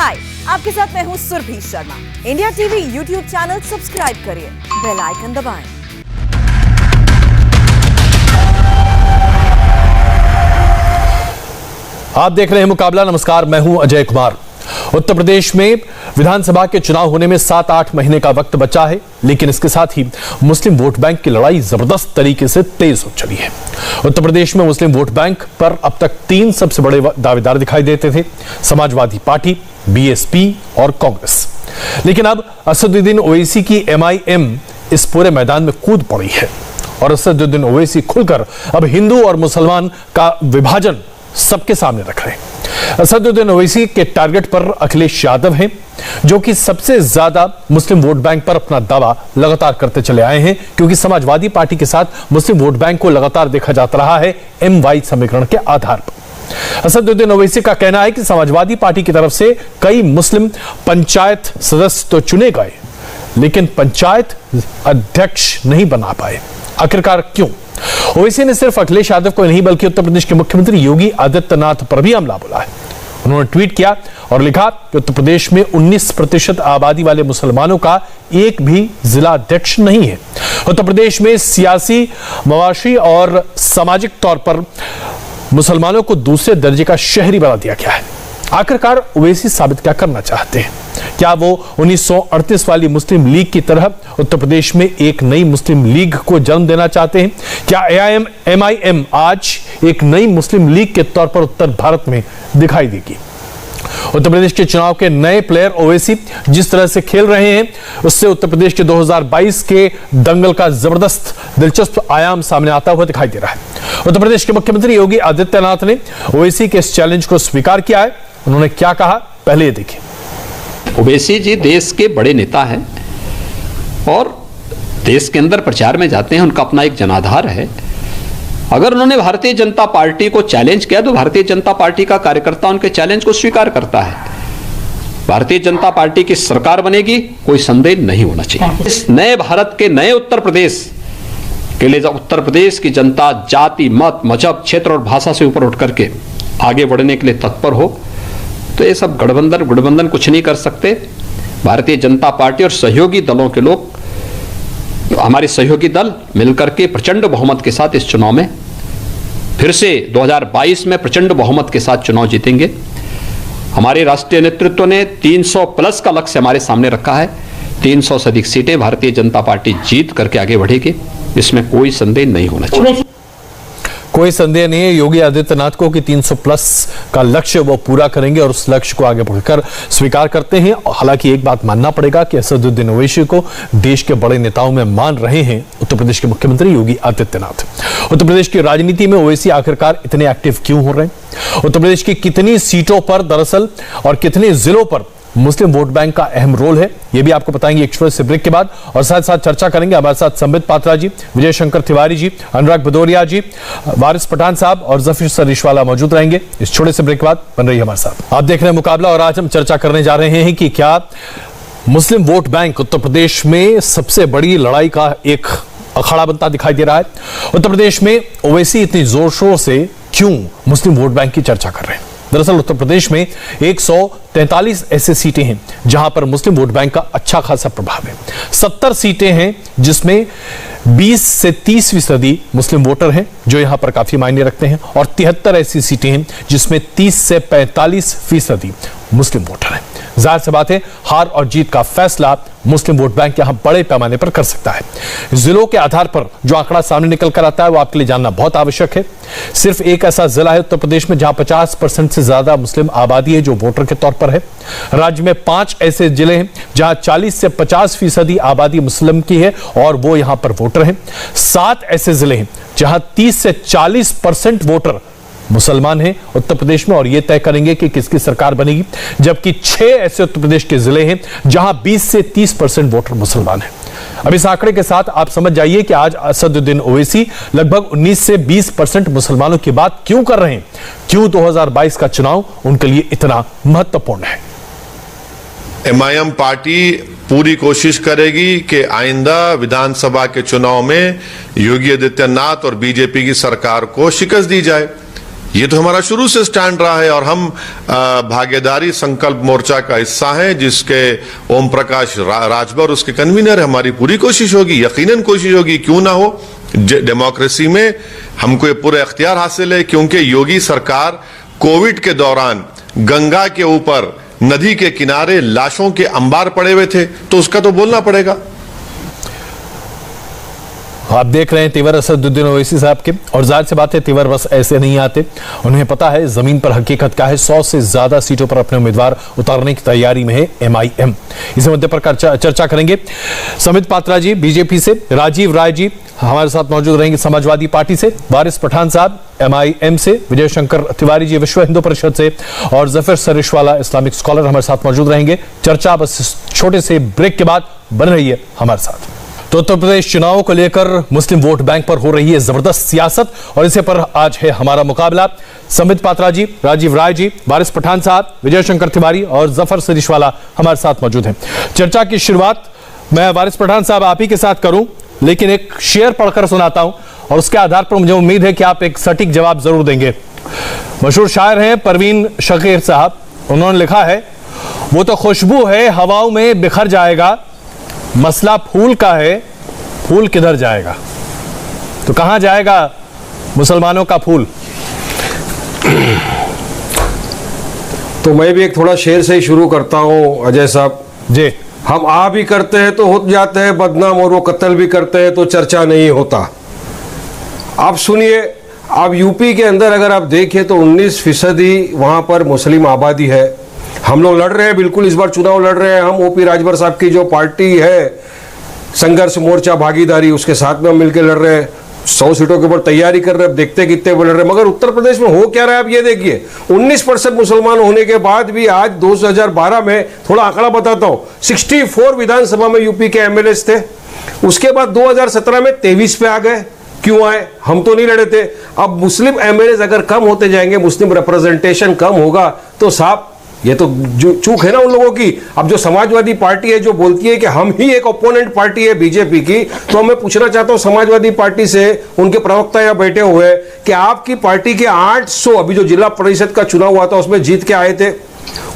हाय, आपके साथ मैं हूँ Surabhi Sharma. India TV YouTube channel subscribe करिए, बेल आइकन दबाएं। आप देख रहे हैं मुकाबला। नमस्कार, मैं हूं अजय कुमार। उत्तर प्रदेश में विधानसभा के चुनाव होने में 7-8 महीने का वक्त बचा है, लेकिन इसके साथ ही मुस्लिम वोट बैंक की लड़ाई जबरदस्त तरीके से तेज हो चली है। उत्तर प्रदेश में मुस्लिम वोट बैंक पर अब तक 3 सबसे बड़े दावेदार दिखाई देते थे: समाजवादी पार्टी, बीएसपी और कांग्रेस। लेकिन अब असदुद्दीन ओवैसी की MIM इस पूरे मैदान में कूद पड़ी है और असदुद्दीन ओवैसी खुलकर अब हिंदू और मुसलमान का विभाजन सबके सामने रख रहे हैं। असदुद्दीन ओवैसी के टारगेट पर अखिलेश यादव हैं, जो कि सबसे ज्यादा मुस्लिम वोट बैंक पर अपना दावा लगातार करते चले आए हैं, क्योंकि समाजवादी पार्टी के साथ मुस्लिम वोट बैंक को लगातार देखा जाता रहा है MY समीकरण के आधार पर। असदुद्दीन ओवैसी का कहना है कि समाजवादी पार्टी की तरफ से कई मुस्लिम पंचायत सदस्य तो चुने गए, लेकिन पंचायत अध्यक्ष नहीं बना पाए। आखिरकार क्यों? ओवैसी ने सिर्फ अखिलेश यादव को नहीं, बल्कि उत्तर प्रदेश के मुख्यमंत्री योगी आदित्यनाथ पर भी हमला बोला है। उन्होंने ट्वीट किया और लिखा कि उत्तर प्रदेश में 19% आबादी वाले मुसलमानों का एक भी जिला अध्यक्ष नहीं है। उत्तर प्रदेश में सियासी, मवाशी और सामाजिक तौर पर मुसलमानों को दूसरे दर्जे का शहरी बना दिया गया है। आखिरकार ओवैसी साबित क्या करना चाहते हैं? क्या वो 1938 वाली मुस्लिम लीग की तरह उत्तर प्रदेश में एक नई मुस्लिम लीग को जन्म देना चाहते हैं? क्या MIM आज एक नई मुस्लिम लीग के तौर पर उत्तर भारत में दिखाई देगी? उत्तर प्रदेश के चुनाव के नए प्लेयर ओवैसी जिस तरह से खेल रहे हैं, उससे उत्तर प्रदेश के 2022 के दंगल का जबरदस्त दिलचस्प आयाम सामने आता हुआ दिखाई दे रहा है। उत्तर प्रदेश के मुख्यमंत्री योगी आदित्यनाथ ने ओवैसी के इस चैलेंज को स्वीकार किया है। उन्होंने क्या कहा, पहले ये देखिए। ओवैसी जी देश के बड़े नेता हैं और देश के अंदर प्रचार में जाते हैं, उनका अपना एक जनाधार है। अगर उन्होंने भारतीय जनता पार्टी को चैलेंज किया तो भारतीय जनता पार्टी का कार्यकर्ता उनके चैलेंज को स्वीकार करता है। भारतीय जनता पार्टी की सरकार बनेगी, कोई संदेह नहीं होना चाहिए। इस नए भारत के नए उत्तर प्रदेश के लिए जब उत्तर प्रदेश की जनता जाति, मत, मजहब, क्षेत्र और भाषा से ऊपर उठ करके आगे बढ़ने के लिए तत्पर हो, तो ये सब गठबंधन कुछ नहीं कर सकते। भारतीय जनता पार्टी और सहयोगी दलों के लोग, हमारे सहयोगी दल मिलकर के प्रचंड बहुमत के साथ इस चुनाव में फिर से 2022 में प्रचंड बहुमत के साथ चुनाव जीतेंगे। हमारे राष्ट्रीय नेतृत्व ने 300 प्लस का लक्ष्य हमारे सामने रखा है। 300 से अधिक सीटें भारतीय जनता पार्टी जीत करके आगे बढ़ेगी, इसमें कोई संदेह नहीं होना चाहिए। कोई संदेह नहीं है योगी आदित्यनाथ को कि 300 प्लस का लक्ष्य वो पूरा करेंगे और उस लक्ष्य को आगे बढ़कर स्वीकार करते हैं। हालांकि एक बात मानना पड़ेगा कि असदुद्दीन ओवैसी को देश के बड़े नेताओं में मान रहे हैं उत्तर प्रदेश के मुख्यमंत्री योगी आदित्यनाथ। उत्तर प्रदेश की राजनीति में ओवैसी आखिरकार इतने एक्टिव क्यों हो रहे हैं? उत्तर प्रदेश की कितनी सीटों पर दरअसल और कितने जिलों पर मुस्लिम वोट बैंक का अहम रोल है, यह भी आपको बताएंगे एक छोटे से ब्रेक के बाद। और साथ साथ चर्चा करेंगे। हमारे साथ संबित पात्रा जी, विजय शंकर तिवारी जी, अनुराग भदौरिया जी, वारिस पठान साहब और जफीर सरीशवाला मौजूद रहेंगे इस छोटे से ब्रेक के बाद। बन रही है हमारे साथ। आप देख रहे हैं मुकाबला और आज हम चर्चा करने जा रहे हैं कि क्या मुस्लिम वोट बैंक उत्तर प्रदेश में सबसे बड़ी लड़ाई का एक अखाड़ा बनता दिखाई दे रहा है। उत्तर प्रदेश में ओवैसी इतनी जोर शोर से क्यों मुस्लिम वोट बैंक की चर्चा कर रहे हैं? दरअसल उत्तर प्रदेश में 143 ऐसी सीटें हैं जहां पर मुस्लिम वोट बैंक का अच्छा खासा प्रभाव है। 70 सीटें हैं जिसमें 20 से 30% मुस्लिम वोटर हैं जो यहां पर काफी मायने रखते हैं, और 73 ऐसी सीटें हैं जिसमें 30 से 45% मुस्लिम वोटर हैं। जाहिर सी बात है, हार और जीत का फैसला मुस्लिम वोट बैंक यहां बड़े पैमाने पर कर सकता है। जिलों के आधार पर जो आंकड़ा सामने निकल कर आता है वो आपके लिए जानना बहुत आवश्यक है। सिर्फ एक ऐसा जिला है उत्तर प्रदेश में जहां 50% से ज्यादा मुस्लिम आबादी है जो वोटर के तौर पर है। राज्य में 5 ऐसे जिले हैं जहां 40 से 50% आबादी मुस्लिम की है और वो यहां पर वोटर हैं। 7 ऐसे जिले हैं जहां 30 से 40% वोटर मुसलमान हैं उत्तर प्रदेश में, और यह तय करेंगे कि किसकी सरकार बनेगी। जबकि 6 ऐसे उत्तर प्रदेश के जिले हैं जहां 20 से 30% वोटर मुसलमान हैं। अब इस आंकड़े के साथ आप समझ जाइए कि आज असदुद्दीन ओवैसी लगभग 19 से 20% मुसलमानों की बात क्यों कर रहे हैं, क्यों 2022 का चुनाव उनके लिए इतना महत्वपूर्ण है। MIM पार्टी पूरी कोशिश करेगी कि आइंदा विधानसभा के चुनाव में योगी आदित्यनाथ और बीजेपी की सरकार को शिकस्त दी जाए। ये तो हमारा शुरू से स्टैंड रहा है और हम भागीदारी संकल्प मोर्चा का हिस्सा हैं, जिसके ओम प्रकाश राजभर उसके कन्वीनर है। हमारी पूरी कोशिश होगी, यकीनन कोशिश होगी, क्यों ना हो। डेमोक्रेसी में हमको ये पूरा इख्तियार हासिल है, क्योंकि योगी सरकार कोविड के दौरान गंगा के ऊपर नदी के किनारे लाशों के अंबार पड़े हुए थे, तो उसका तो बोलना पड़ेगा। आप देख रहे हैं तेवर असदुद्दीन ओवैसी साहब के, और जाहिर सी बात है तेवर बस ऐसे नहीं आते, उन्हें पता है जमीन पर हकीकत क्या है। 100 से ज्यादा सीटों पर अपने उम्मीदवार उतारने की तैयारी में है MIM। इसी मुद्दे पर चर्चा करेंगे समित पात्रा जी बीजेपी से, राजीव राय जी हमारे साथ मौजूद रहेंगे समाजवादी पार्टी से, वारिस पठान साहब MIM से, विजय शंकर तिवारी जी विश्व हिंदू परिषद से, और जफर सरिशवाला इस्लामिक स्कॉलर हमारे साथ मौजूद रहेंगे। चर्चा बस छोटे से ब्रेक के बाद बन रही है हमारे साथ। तो उत्तर प्रदेश चुनावों को लेकर मुस्लिम वोट बैंक पर हो रही है जबरदस्त सियासत, और इसे पर आज है हमारा मुकाबला। समित पात्रा जी, राजीव राय जी, वारिस पठान साहब, विजय शंकर तिवारी और जफर सरिशवाला हमारे साथ मौजूद हैं। चर्चा की शुरुआत मैं वारिस पठान साहब आप ही के साथ करूं, लेकिन एक शेर पढ़कर सुनाता हूं और उसके आधार पर मुझे उम्मीद है कि आप एक सटीक जवाब जरूर देंगे। मशहूर शायर हैं परवीन शकीर साहब, उन्होंने लिखा है, वो तो खुशबू है हवाओं में बिखर जाएगा, मसला फूल का है, फूल किधर जाएगा। तो कहां जाएगा मुसलमानों का फूल? तो मैं भी एक थोड़ा शेर से ही शुरू करता हूं अजय साहब जी। हम आ भी करते हैं तो हो जाते हैं बदनाम, और वो कत्ल भी करते हैं तो चर्चा नहीं होता। आप सुनिए, अब यूपी के अंदर अगर आप देखें तो 19% वहां पर मुस्लिम आबादी है। हम लोग लड़ रहे हैं, बिल्कुल इस बार चुनाव लड़ रहे हैं हम। OP राजभर साहब की जो पार्टी है संघर्ष मोर्चा भागीदारी, उसके साथ में हम मिलकर लड़ रहे हैं। 100 सीटों के ऊपर तैयारी कर रहे हैं, देखते कितने लड़ रहे हैं। मगर उत्तर प्रदेश में हो क्या रहा है आप ये देखिए, 19% मुसलमान होने के बाद भी आज 2012 में, थोड़ा आंकड़ा बताता हूं, 64 विधानसभा में यूपी के MLAs थे। उसके बाद 2017 में 23 पे आ गए। क्यों आए? हम तो नहीं लड़े थे। अब मुस्लिम MLAs अगर कम होते जाएंगे, मुस्लिम रिप्रेजेंटेशन कम होगा, तो साहब ये तो जो चूक है ना उन लोगों की। अब जो समाजवादी पार्टी है जो बोलती है कि हम ही एक ओपोनेंट पार्टी है बीजेपी की, तो मैं पूछना चाहता हूं समाजवादी पार्टी से, उनके प्रवक्ता यहां बैठे हुए, कि आपकी पार्टी के 800 अभी जो जिला परिषद का चुनाव हुआ था उसमें जीत के आए थे,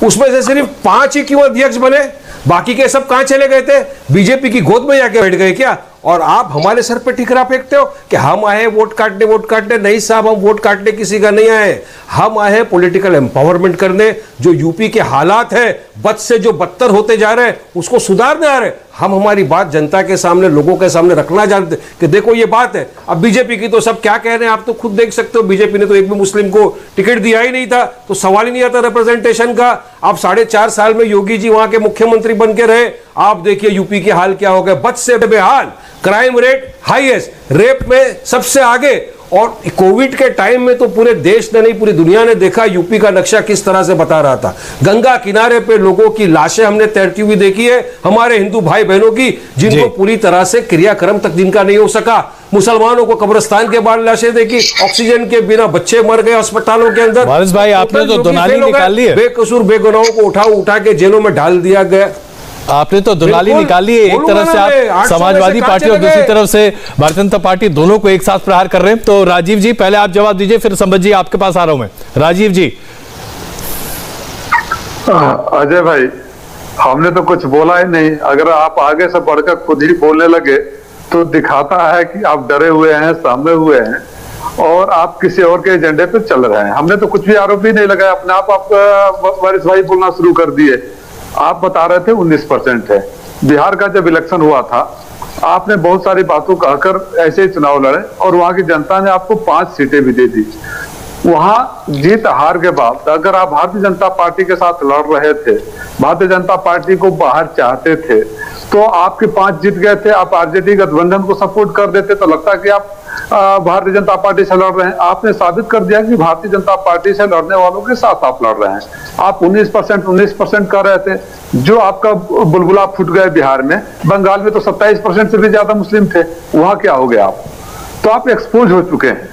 उसमें से सिर्फ 5 ही क्यों अध्यक्ष बने? बाकी के सब कहां चले गए थे? बीजेपी की गोद में जाके बैठ गए क्या? और आप हमारे सर पे ठिकरा फेंकते हो कि हम आए वोट काटने। नहीं साहब, हम वोट काटने किसी का नहीं आए, हम आए पॉलिटिकल एम्पावरमेंट करने। जो यूपी के हालात है बद से जो बदतर होते जा रहे हैं उसको सुधारने आ रहे हैं। हम हमारी बात जनता के सामने, लोगों के सामने रखना जानते कि देखो ये बात है। अब बीजेपी की तो सब क्या कह रहे हैं आप तो खुद देख सकते हो, बीजेपी ने तो एक भी मुस्लिम को टिकट दिया ही नहीं था, तो सवाल ही नहीं आता रिप्रेजेंटेशन का। आप 4.5 साल में योगी जी वहां के मुख्यमंत्री बन के रहे, आप देखिए यूपी के हाल क्या हो गए, बद से बेहाल, क्राइम रेट हाईएस्ट, रेप में सबसे आगे। और कोविड के टाइम में तो पूरे देश ने नहीं पूरी दुनिया ने देखा यूपी का नक्शा किस तरह से बता रहा था। गंगा किनारे पे लोगों की लाशें हमने तैरती हुई देखी है, हमारे हिंदू भाई बहनों की, जिनको पूरी तरह से क्रियाक्रम तक जिनका नहीं हो सका। मुसलमानों को कब्रिस्तान के बाद लाशें देखी, ऑक्सीजन के बिना बच्चे मर गए अस्पतालों के अंदर। वारिस भाई आपने तो दुनाली निकाल ली है, बेकसूर बेगुनाहों को उठा के जेलों में डाल दिया गया। आपने तो दुनाली निकाली है, एक तरफ से आप समाजवादी पार्टी और दूसरी तरफ से भारतीय जनता पार्टी, दोनों को एक साथ प्रहार कर रहे हैं। तो राजीव जी पहले आप जवाब दीजिए, फिर संबत जी आपके पास आ रहा हूं मैं। राजीव जी। अजय भाई, हमने तो कुछ बोला ही नहीं। अगर आप आगे से बढ़कर खुद ही बोलने लगे तो दिखाता है कि आप डरे हुए हैं, सहमे हुए हैं और आप किसी और के एजेंडे पे चल रहे हैं। हमने तो कुछ भी आरोप ही नहीं लगाया, अपने आप वारिस भाई बोलना शुरू कर दिए। आप बता रहे थे 19% है। बिहार का जब इलेक्शन हुआ था आपने बहुत सारी बातों कहकर ऐसे ही चुनाव लड़े और वहां की जनता ने आपको 5 सीटें भी दे दी। वहां जीत हार के बाद अगर आप भारतीय जनता पार्टी के साथ लड़ रहे थे, भारतीय जनता पार्टी को बाहर चाहते थे, तो आपके 5 जीत गए थे, आप आरजेडी गठबंधन को सपोर्ट कर देते तो लगता कि आप भारतीय जनता पार्टी से लड़ रहे हैं। आपने साबित कर दिया कि भारतीय जनता पार्टी से लड़ने वालों के साथ आप लड़ रहे हैं। आप 19% कर रहे थे, जो आपका बुलबुला फूट गए बिहार में। बंगाल में तो 27% से भी ज्यादा मुस्लिम थे, वहां क्या हो गया आप? तो आप एक्सपोज हो चुके हैं।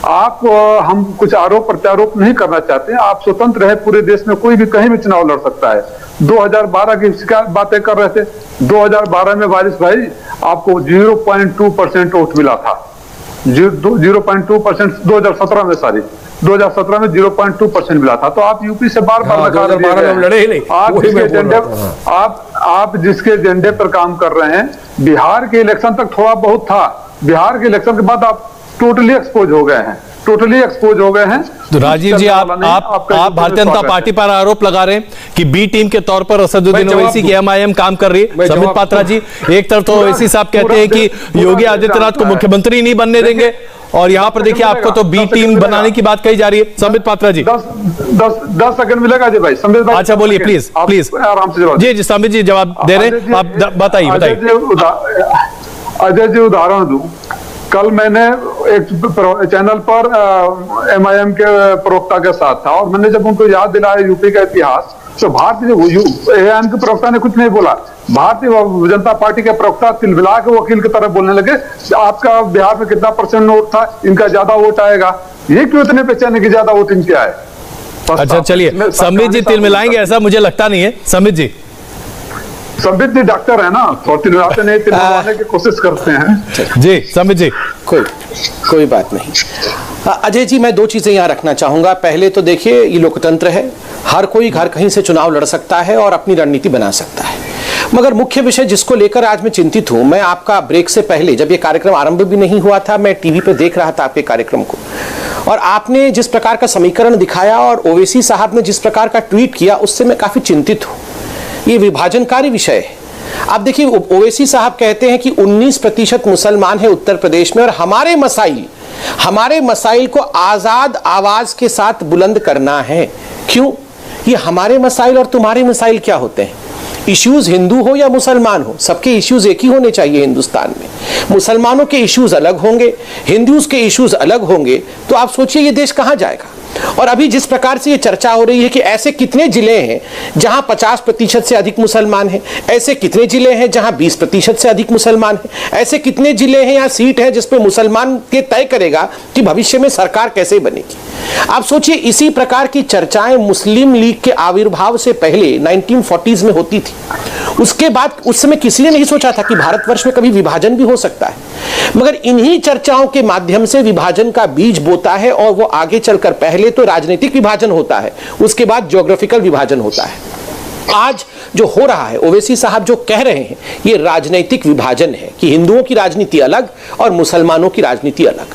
आप हम कुछ आरोप प्रत्यारोप नहीं करना चाहते हैं, आप स्वतंत्र है, पूरे देश में कोई भी कहीं भी चुनाव लड़ सकता है। 2012 की बातें कर रहे थे, 2012 में वारिस भाई आपको 0.2% वोट मिला था, 0.2% 2017 में, सॉरी 2017 में 0.2% मिला था। तो आप यूपी से बार बार 2012 में लड़े ही नहीं। आप जिसके एजेंडे पर काम कर रहे हैं, बिहार के इलेक्शन तक थोड़ा बहुत था, बिहार के इलेक्शन के बाद आप टोटली एक्सपोज हो गए हैं, तो राजीव जी, आप भारतीय जनता पार्टी पर आरोप लगा रहे हैं कि बी टीम के तौर पर असदुद्दीन ओवैसी की एमआईएम काम कर रही है। संबित पात्रा जी, एक तरफ तो ओवैसी साहब कहते हैं कि योगी आदित्यनाथ को मुख्यमंत्री नहीं बनने देंगे, और यहाँ पर देखिए आपको तो बी टीम बनाने की बात कही जा रही है। संबित पात्रा जी, 10 सेकंड मिलेगा जी भाई। संबित भाई, अच्छा बोलिए, प्लीज आराम से जवाब। जी संबित जी जवाब दे रहे हैं, आप बताइए। अजय जी, उदाहरण दूं, कल मैंने एक चैनल पर एमआईएम के प्रवक्ता के साथ था, और मैंने जब उनको याद दिलाया यूपी का इतिहास, तो भारतीय एमआईएम के प्रवक्ता ने कुछ नहीं बोला। भारतीय जनता पार्टी के प्रवक्ता तिलमिला के वकील की तरह बोलने लगे, आपका बिहार में कितना % वोट था, इनका ज्यादा वोट आएगा। ये क्यों इतने बेचैन है कि ज्यादा वोट इनके आए? अच्छा चलिए, संबित जी तिलमिलाएंगे ऐसा मुझे लगता नहीं है। संबित जी डॉक्टर है ना, तो तिलमिलाते नहीं, तिलमिलाने की कोशिश करते हैं। जी संबित जी, कोई बात नहीं। अजय जी, मैं 2 चीजें यहां रखना चाहूंगा। पहले तो देखिए, ये लोकतंत्र है, हर कोई घर कहीं से चुनाव लड़ सकता है और अपनी रणनीति बना सकता है। मगर मुख्य विषय जिसको लेकर आज मैं चिंतित हूं, मैं आपका ब्रेक से पहले, जब ये कार्यक्रम आरंभ भी नहीं हुआ था, मैं टीवी पे देख रहा था आपके कार्यक्रम को, और आपने जिस प्रकार का समीकरण दिखाया और ओवैसी साहब ने जिस प्रकार का ट्वीट किया, उससे मैं काफी चिंतित हूं। ये विभाजनकारी विषय है। आप देखिए, ओवैसी साहब कहते हैं कि 19% मुसलमान है उत्तर प्रदेश में, और हमारे मसाइल को आजाद आवाज के साथ बुलंद करना है। क्यों? ये हमारे मसाइल और तुम्हारे मसाइल क्या होते हैं? इश्यूज हिंदू हो या मुसलमान हो, सबके इश्यूज एक ही होने चाहिए हिंदुस्तान में। मुसलमानों के इश्यूज अलग होंगे, हिंदूज के इश्यूज अलग होंगे, तो आप सोचिए ये देश कहां जाएगा। और अभी जिस प्रकार से ये चर्चा हो रही है कि ऐसे कितने जिले हैं जहां 50% से अधिक मुसलमान हैं, ऐसे कितने जिले हैं जहां 20% से अधिक मुसलमान हैं, ऐसे कितने जिले हैं या सीट है जिस पे मुसलमान के तय करेगा कि भविष्य में सरकार कैसे बनेगी। आप सोचिए, इसी प्रकार की चर्चाएं मुस्लिम लीग के आविर्भाव से पहले 1940s में होती थी। उसके बाद उस समय किसी ने नहीं सोचा था कि भारतवर्ष में कभी विभाजन भी हो सकता है, मगर इन्हीं चर्चाओं के माध्यम से विभाजन का बीज बोता है, और वो आगे चलकर पहले तो राजनीतिक विभाजन होता है, उसके बाद ज्योग्राफिकल विभाजन होता है। आज जो हो रहा है, ओवैसी साहब जो कह रहे हैं, ये राजनीतिक विभाजन है कि हिंदुओं की राजनीति अलग और मुसलमानों की राजनीति अलग।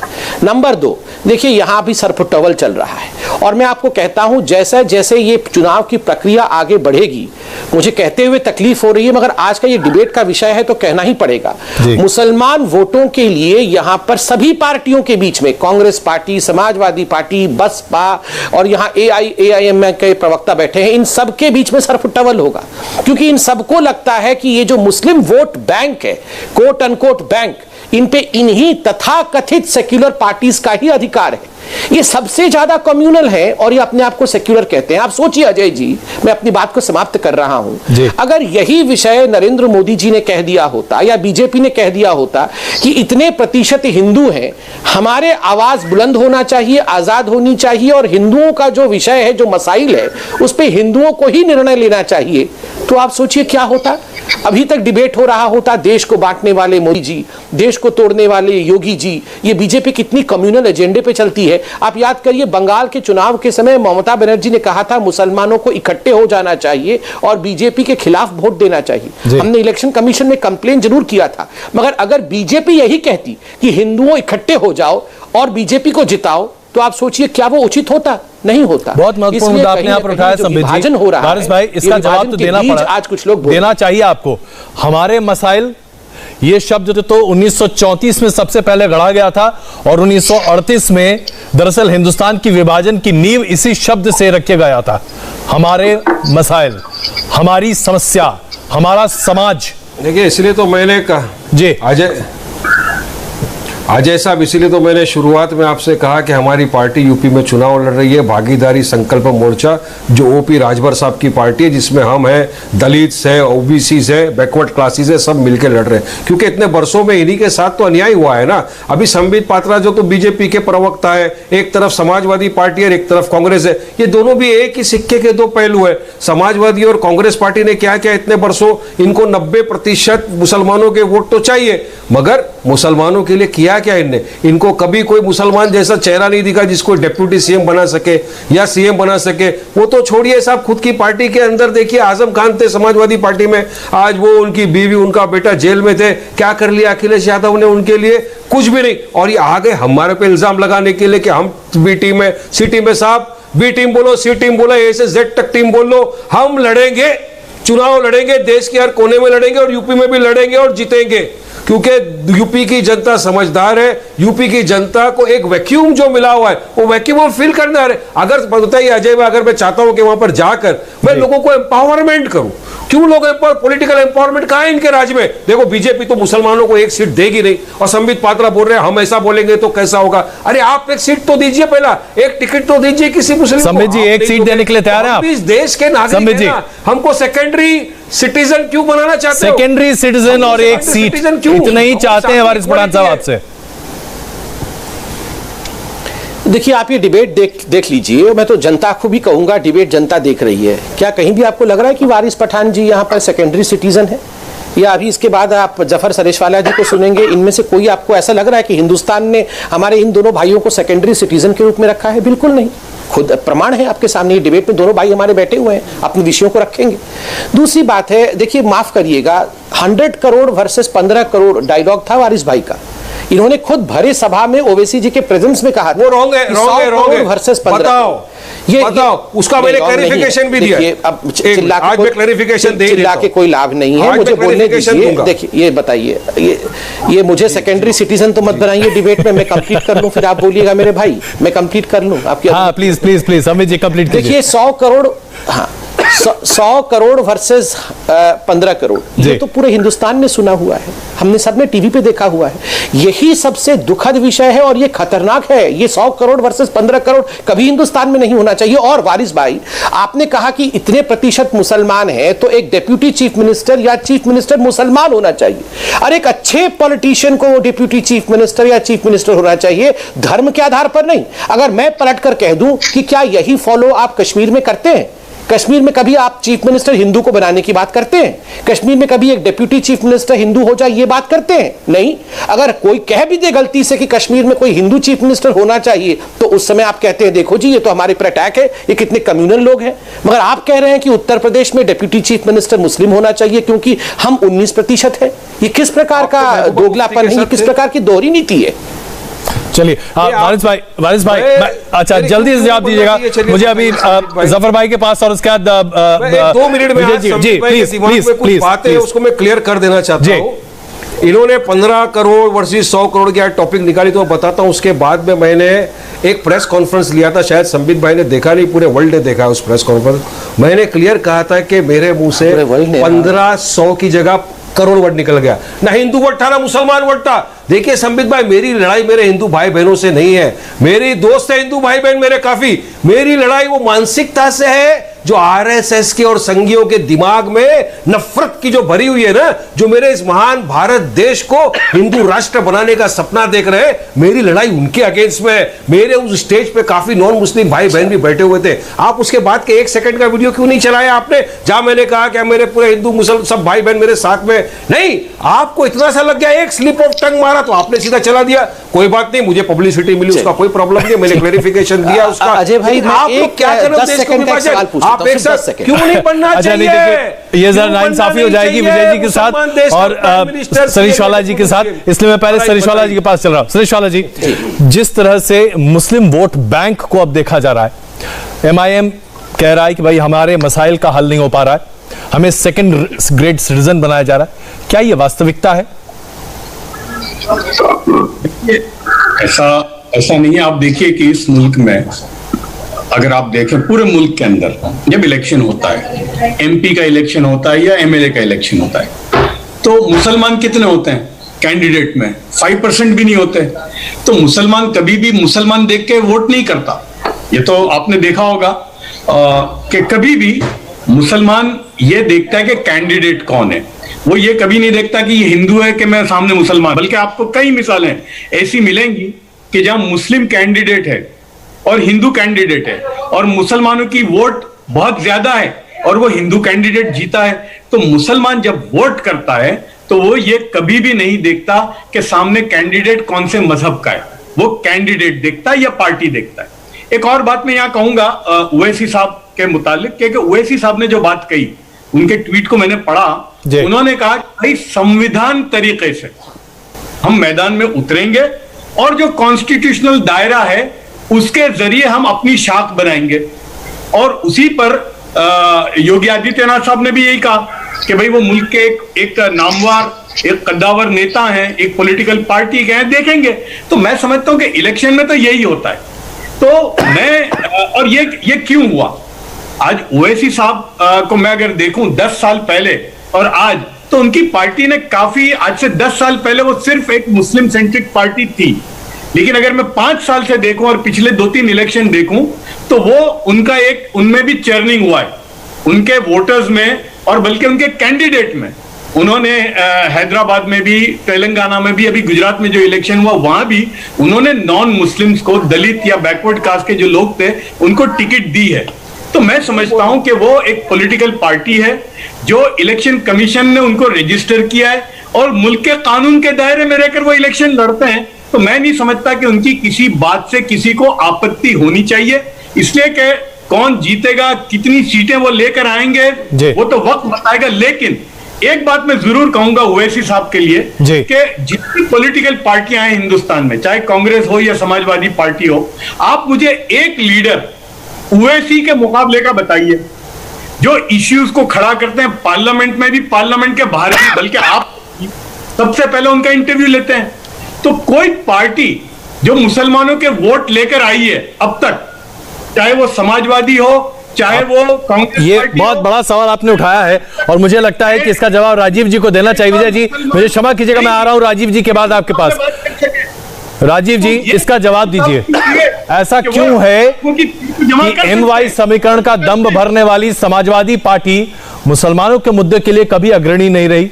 नंबर 2, देखिए यहां भी सरफुटवल चल रहा है, और मैं आपको कहता हूं जैसे जैसे ये चुनाव की प्रक्रिया आगे बढ़ेगी, मुझे कहते हुए तकलीफ हो रही है, मगर आज का ये डिबेट का विषय है तो कहना ही पड़ेगा। मुसलमान वोटों के लिए यहां पर सभी पार्टियों के बीच में, कांग्रेस पार्टी, समाजवादी पार्टी, बसपा, और यहां एआईएम के प्रवक्ता बैठे हैं, इन सबके बीच में सरफुटवल होगा, क्योंकि इन सबको लगता है कि ये जो मुस्लिम वोट बैंक है, कोट अनकोट बैंक, इन पे इन्हीं तथाकथित सेक्युलर पार्टीज का ही अधिकार है। ये सबसे ज्यादा कम्युनल है और ये अपने आप को सेक्युलर कहते हैं। आप सोचिए अजय जी, मैं अपनी बात को समाप्त कर रहा हूं, अगर यही विषय नरेंद्र मोदी जी ने कह दिया होता या बीजेपी ने कह दिया होता कि इतने प्रतिशत हिंदू हैं, हमारे आवाज बुलंद होना चाहिए, आजाद होनी चाहिए, और हिंदुओं का जो विषय है, जो मसाइल है, उस पे हिंदुओं को ही निर्णय लेना चाहिए, तो आप सोचिए क्या होता। अभी तक डिबेट हो रहा होता, देश को बांटने वाले मोदी जी, देश को तोड़ने वाले योगी जी, ये बीजेपी कितनी कम्युनल एजेंडे पे चलती है। आप याद करिए, बंगाल के चुनाव के समय ममता बनर्जी ने कहा था मुसलमानों को इकट्ठे हो जाना चाहिए और बीजेपी के खिलाफ वोट देना चाहिए। हमने इलेक्शन कमीशन में कंप्लेन जरूर किया था, मगर अगर बीजेपी यही कहती कि हिंदुओं इकट्ठे हो जाओ और बीजेपी को जिताओ, तो आप सोचिए क्या वो उचित होता? नहीं होता। बहुत महत्वपूर्ण मुद्दा आपने यहाँ पर उठाया संबित जी। हो रहा है, भाई इसका जवाब तो देना पड़ा, आज कुछ लोग देना चाहिए आपको। हमारे मसाइल, ये शब्द तो 1934 में सबसे पहले गढ़ा गया था, और 1938 में दरअसल हिंदुस्तान की विभाजन की नींव इसी शब्द से रखे गया था। हमारे मसाइल, हमारी समस्या, हमारा समाज। देखिए, इसलिए तो मैंने कहा जी अजय साहब, इसीलिए तो मैंने शुरुआत में आपसे कहा कि हमारी पार्टी यूपी में चुनाव लड़ रही है, भागीदारी संकल्प मोर्चा, जो ओपी राजभर साहब की पार्टी है, जिसमें हम हैं, दलित है, ओबीसी है, बैकवर्ड क्लासेस है, सब मिलकर लड़ रहे हैं, क्योंकि इतने वर्षों में इन्हीं के साथ तो अन्याय हुआ है ना। अभी संबित पात्रा जो तो बीजेपी के प्रवक्ता है, एक तरफ समाजवादी पार्टी है, एक तरफ कांग्रेस है, ये दोनों भी एक ही सिक्के के 2 पहलू है। समाजवादी और कांग्रेस पार्टी ने क्या किया इतने वर्षों, इनको 90% मुसलमानों के वोट तो चाहिए, मगर मुसलमानों के लिए किया किया क्या इनने? इनको कभी कोई मुसलमान जैसा चेहरा नहीं दिखा जिसको डिप्टी सीएम बना सके या सीएम बना सके। वो तो छोड़िए साहब, खुद की पार्टी के अंदर देखिए, आजम खान थे समाजवादी पार्टी में, आज वो उनकी बीवी उनका बेटा जेल में थे। क्या कर लिया अखिलेश यादव ने उनके लिए? कुछ भी नहीं। और ये आ गए हमारे पे इल्जाम लगाने के लिए कि हम बी टीम में सी टीम में। साहब बी टीम बोलो, सी टीम बोलो, ए से जेड तक टीम बोल लो, हम लड़ेंगे, चुनाव लड़ेंगे, देश के हर कोने में लड़ेंगे और यूपी में भी लड़ेंगे और जीतेंगे। क्योंकि यूपी की जनता समझदार है। यूपी की जनता को एक वैक्यूम जो मिला हुआ है, वो वैक्यूम वो फिल करना है। अगर बताइए अजय भाई, अगर मैं चाहता हूं कि वहां पर जाकर मैं लोगों को एम्पावरमेंट करूं, क्यों लोग पॉलिटिकल एम्पावरमेंट कहां है इनके राज्य में? देखो बीजेपी तो मुसलमानों को एक सीट देगी नहीं, और संबित पात्रा बोल रहे हैं हम ऐसा बोलेंगे तो कैसा होगा। अरे आप एक सीट तो दीजिए, पहला एक टिकट तो दीजिए किसी मुस्लिम को। संबित जी, एक सीट देने के लिए तैयार हैं आप? इस देश के नागरिक हैं, हमको सेकेंडरी सिटीजन क्यों बनाना चाहते हो? सेकेंडरी सिटीजन और एक सीट, इतना ही चाहते हैं वारिस पठान साहब आपसे? देखिए, आप ये डिबेट देख लीजिए। मैं तो जनता को भी कहूंगा, डिबेट जनता देख रही है। क्या कहीं भी आपको लग रहा है कि वारिस पठान जी यहाँ पर सेकेंडरी सिटीजन है? या अभी इसके बाद आप जफर सरेशवाला जी को सुनेंगे, इनमें से कोई आपको ऐसा लग रहा है कि हिंदुस्तान ने हमारे इन दोनों भाइयों को सेकेंडरी सिटीजन के रूप में रखा है? बिल्कुल नहीं। खुद प्रमाण है आपके सामने, ये डिबेट में दोनों भाई हमारे बैठे हुए हैं, अपने विषयों को रखेंगे। दूसरी बात है, देखिए माफ करिएगा, 100 करोड़ वर्सेस 15 करोड़ डायलॉग था वारिस भाई का। इन्होंने खुद भरे सभा में ओवैसी जी के प्रेजेंस में कहा, वो रॉन्ग है वर्सेस 15। बताओ, उसका मैंने क्लैरिफिकेशन भी दिया। अब चिल्ला के कोई लाभ नहीं है, मुझे बोलने दीजिए। देखिए ये बताइए, ये मुझे सेकेंडरी सिटीजन तो मत बनाइए डिबेट में, मैं कंप्लीट कर लूं, फिर आप बोलिएगा मेरे भाई, मैं कंप्लीट कर लूं आपकी। हाँ please please please Amit ji complete कीजिए। देखिए 100 करोड़, हाँ 100 करोड़ वर्सेस 15 करोड़, ये तो पूरे हिंदुस्तान ने सुना हुआ है, हमने सबने टीवी पे देखा हुआ है। यही सबसे दुखद विषय है और ये खतरनाक है। ये 100 करोड़ वर्सेस 15 करोड़ कभी हिंदुस्तान में नहीं होना चाहिए। और वारिस भाई, आपने कहा कि इतने प्रतिशत मुसलमान हैं तो एक डिप्यूटी चीफ मिनिस्टर या चीफ मिनिस्टर मुसलमान होना चाहिए। और एक अच्छे पॉलिटिशियन को डिप्यूटी चीफ मिनिस्टर या चीफ मिनिस्टर होना चाहिए, धर्म के आधार पर नहीं। अगर मैं पलट कर कह दूं कि क्या यही फॉलो आप कश्मीर में करते हैं? कश्मीर में कभी आप चीफ मिनिस्टर हिंदू को बनाने की बात करते हैं? कश्मीर में कभी एक डिप्यूटी चीफ मिनिस्टर हिंदू हो जाए ये बात करते हैं? नहीं। अगर कोई कह भी दे गलती से कि कश्मीर में कोई हिंदू चीफ मिनिस्टर होना चाहिए, तो उस समय आप कहते हैं देखो जी ये तो हमारे पर अटैक है, ये कितने कम्युनल लोग हैं। मगर आप कह रहे हैं कि उत्तर प्रदेश में डिप्यूटी चीफ मिनिस्टर मुस्लिम होना चाहिए क्योंकि हम 19% है। ये किस प्रकार का दोगलापन है? किस प्रकार की दोहरी नीति है? चलिए वारिस भाई अच्छा जल्दी से जवाब दीजिएगा मुझे अभी जफर भाई के पास, और उसके बाद 2 मिनट में जी प्लीज बातें उसको मैं क्लियर कर देना चाहता हूं। इन्होंने 15 करोड़ वर्सेस 100 करोड़ की टॉपिक निकाली तो बताता हूं। उसके बाद में मैंने एक प्रेस कॉन्फ्रेंस लिया था, शायद संबित भाई ने देखा नहीं, पूरे वर्ल्ड ने देखा उस प्रेस कॉन्फ्रेंस। मैंने क्लियर कहा था कि मेरे मुंह से 1500 की जगह करोड़ वर्ड निकल गया। ना हिंदू वर्ड था ना मुसलमान वर्ड था। देखिए संबित भाई, मेरी लड़ाई मेरे हिंदू भाई बहनों से नहीं है, मेरी दोस्त है हिंदू भाई बहन मेरे काफी। मेरी लड़ाई वो मानसिकता से है जो आरएसएस के और संघियों के दिमाग में नफरत की जो भरी हुई है ना, जो मेरे इस महान भारत देश को हिंदू राष्ट्र बनाने का सपना देख रहे हैं। मेरी लड़ाई उनके अगेंस्ट में है। मेरे उस स्टेज पे काफी नॉन मुस्लिम भाई बहन भी बैठे हुए थे। आप उसके बाद के 1 सेकंड का वीडियो क्यों नहीं चलाया आपने, जहां मैंने कहा कि मेरे पूरे हिंदू मुसलमान सब भाई बहन मेरे साथ में? नहीं, आपको इतना सा लग गया, एक स्लिप ऑफ टंग मारा तो आपने सीधा चला दिया। कोई बात नहीं, मुझे पब्लिसिटी मिली, उसका कोई प्रॉब्लम नहीं, मैंने क्लैरिफिकेशन दिया उसका। अजय भाई, आप लोग क्या कर रहे हो देश को विभाजन? आप एक साथ क्यों नहीं पढ़ना चाहिए? ये जरा नाइंसाफी हो जाएगी विजय जी के साथ और सरीशवाला जी के साथ, इसलिए मैं पहले सरीशवाला जी के पास चल रहा हूं। सरीशवाला जी, जिस तरह से मुस्लिम वोट बैंक को अब देखा जा रहा है, MIM कह रहा है कि भाई हमारे मसाइल का हल नहीं हो पा रहा है, हमें सेकंड ग्रेड सिटीजन बनाया जा रहा है, क्या ये वास्तविकता है? ऐसा नहीं है। आप देखिए कि इस मुल्क में, अगर आप देखें पूरे मुल्क के अंदर जब इलेक्शन होता है, MP का इलेक्शन होता है या MLA का इलेक्शन होता है, तो मुसलमान कितने होते हैं कैंडिडेट में? 5% भी नहीं होते। तो मुसलमान कभी भी मुसलमान देख के वोट नहीं करता। ये तो आपने देखा होगा कि कभी भी मुसलमान ये देखता है कि कैंडिडेट कौन है, वो ये कभी नहीं देखता कि ये हिंदू है कि मैं सामने मुसलमान। बल्कि आपको कई मिसालें ऐसी मिलेंगी कि जहां मुस्लिम कैंडिडेट है और हिंदू कैंडिडेट है और मुसलमानों की वोट बहुत ज्यादा है और वो हिंदू कैंडिडेट जीता है। तो मुसलमान जब वोट करता है तो वो ये कभी भी नहीं देखता कि सामने कैंडिडेट कौन से मजहब का है, वो कैंडिडेट देखता है या पार्टी देखता है। एक और बात मैं यहां कहूंगा ओवैसी साहब के मुतालिक, क्योंकि ओवैसी साहब ने जो बात कही, उनके ट्वीट को मैंने पढ़ा, उन्होंने कहा भाई संविधान तरीके से हम मैदान में उतरेंगे और जो कॉन्स्टिट्यूशनल दायरा है उसके जरिए हम अपनी शाख बनाएंगे। और उसी पर योगी आदित्यनाथ साहब ने भी यही कहा कि भाई वो मुल्क के एक नामवर, एक कद्दावर नेता हैं, एक पॉलिटिकल पार्टी के हैं, देखेंगे। तो मैं समझता हूं कि इलेक्शन में तो यही होता है। तो मैं और ये क्यों हुआ? आज ओवैसी साहब को मैं अगर देखूं 10 साल पहले और आज, तो उनकी पार्टी ने काफी, आज से 10 साल पहले वो सिर्फ एक मुस्लिम सेंट्रिक पार्टी थी, लेकिन अगर मैं 5 साल से देखूं और पिछले 2-3 इलेक्शन देखूं तो वो उनका एक, उनमें भी चर्निंग हुआ है, उनके वोटर्स में और बल्कि उनके कैंडिडेट में। उन्होंने हैदराबाद में भी, तेलंगाना में भी, अभी गुजरात में जो इलेक्शन हुआ वहां भी उन्होंने नॉन मुस्लिम्स को, दलित या बैकवर्ड कास्ट के जो लोग थे उनको टिकट दी है। तो मैं समझता हूं कि वो एक पॉलिटिकल पार्टी है जो इलेक्शन कमीशन ने उनको रजिस्टर किया है और मुल्क के कानून के दायरे में रहकर वो इलेक्शन लड़ते हैं। तो मैं नहीं समझता कि उनकी किसी बात से किसी को आपत्ति होनी चाहिए, इसलिए कि कौन जीतेगा, कितनी सीटें वो लेकर आएंगे वो तो वक्त बताएगा। लेकिन एक बात मैं जरूर कहूंगा ओवैसी साहब के लिए कि जितनी पॉलिटिकल पार्टियां हैं हिंदुस्तान में, चाहे कांग्रेस हो या समाजवादी पार्टी हो, आप मुझे एक लीडर ओवैसी के मुकाबले का बताइए जो इश्यूज को खड़ा करते हैं पार्लियामेंट में भी, पार्लियामेंट के बाहर भी, बल्कि आप सबसे पहले उनका इंटरव्यू लेते हैं। तो कोई पार्टी जो मुसलमानों के वोट लेकर आई है अब तक, चाहे वो समाजवादी हो, चाहे वो कांग्रेस, ये बहुत बड़ा सवाल आपने उठाया है और मुझे लगता है कि इसका जवाब राजीव जी को देना चाहिए। विजय जी मुझे क्षमा कीजिएगा, मैं आ रहा हूं राजीव जी के बाद आपके पास। राजीव जी इसका जवाब दीजिए, ऐसा क्यों है कि MY समीकरण का दंभ भरने वाली समाजवादी पार्टी मुसलमानों के मुद्दे के लिए कभी अग्रणी नहीं रही?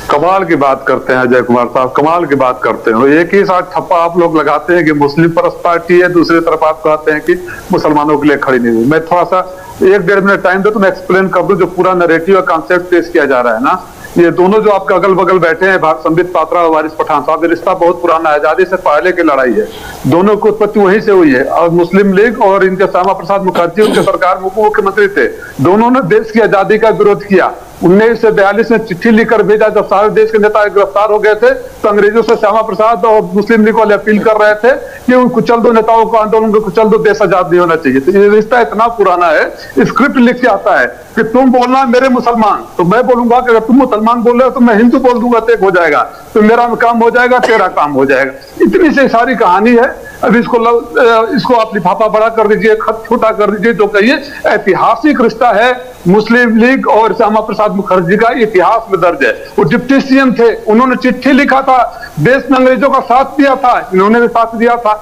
कमाल की बात करते हैं अजय कुमार साहब, कमाल की बात करते हैं। एक ही साथ ठप्पा आप लोग लगाते हैं कि मुस्लिम परस्त पार्टी है, दूसरी तरफ आप कहते हैं कि मुसलमानों के लिए खड़ी नहीं हुई। मैं थोड़ा सा 1-1.5 मिनट टाइम दो तो मैं एक्सप्लेन कर दूं जो पूरा नैरेटिव और कॉन्सेप्ट पेश किया जा रहा है ना। ये दोनों जो आपके अगल बगल बैठे हैं, संबित पात्रा और वारिस पठान साहब, ये रिश्ता बहुत पुराना है, आजादी से पहले की लड़ाई है। दोनों की उत्पत्ति वहीं से हुई है और मुस्लिम लीग और इनके श्यामा प्रसाद मुखर्जी उनके सरकार में मुख्यमंत्री थे, दोनों ने देश की आजादी का विरोध किया। 1942 में चिट्ठी लिखकर भेजा, जब सारे देश के नेता गिरफ्तार हो गए थे तो अंग्रेजों से श्यामा प्रसाद और मुस्लिम लीग वाले अपील कर रहे थे कि उन कुचल दो नेताओं को, आंदोलन को कुचल दो, देश आजाद नहीं होना चाहिए। तो ये रिश्ता इतना पुराना है, स्क्रिप्ट लिख के आता है कि तुम बोलना मेरे मुसलमान, तो मैं बोलूंगा कि अगर तुम मुसलमान बोल रहे हो तो मैं हिंदू बोल दूंगा तो एक हो जाएगा, तो मेरा काम हो जाएगा, तेरा काम हो जाएगा। इतनी सी सारी कहानी है। अब इसको आप लिफाफा बड़ा कर दीजिए, खत छोटा कर दीजिए, तो कहिए ऐतिहासिक रिश्ता है मुस्लिम लीग और श्यामा प्रसाद मुखर्जी का, इतिहास में दर्ज है। वो डिप्टी सीएम थे, उन्होंने चिट्ठी लिखा था, देश ने अंग्रेजों का साथ दिया था, इन्होंने भी साथ दिया था,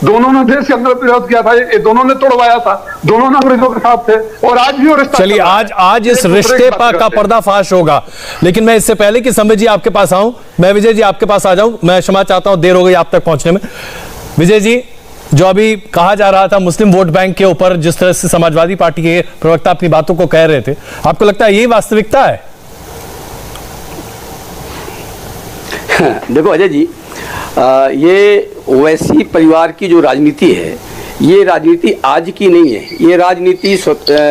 दोनों ने देश के अंदर विरोध किया था, ये दोनों ने तोड़वाया था, दोनों ने अंग्रेजों के साथ थे और आज भी वो रिश्ता। चलिए आज इस रिश्ते का पर्दाफाश होगा, लेकिन मैं इससे पहले कि संबित जी आपके पास आऊं, मैं विजय जी आपके पास आ जाऊं। मैं क्षमा चाहता हूं, देर हो गई आप तक पहुंचने में। विजय जी, जो अभी कहा जा रहा था मुस्लिम वोट बैंक के ऊपर, जिस तरह से समाजवादी पार्टी के प्रवक्ता अपनी बातों को कह रहे थे, आपको लगता है यही वास्तविकता है? देखो अजय जी, ये ओवैसी परिवार की जो राजनीति है, ये राजनीति आज की नहीं है, ये राजनीति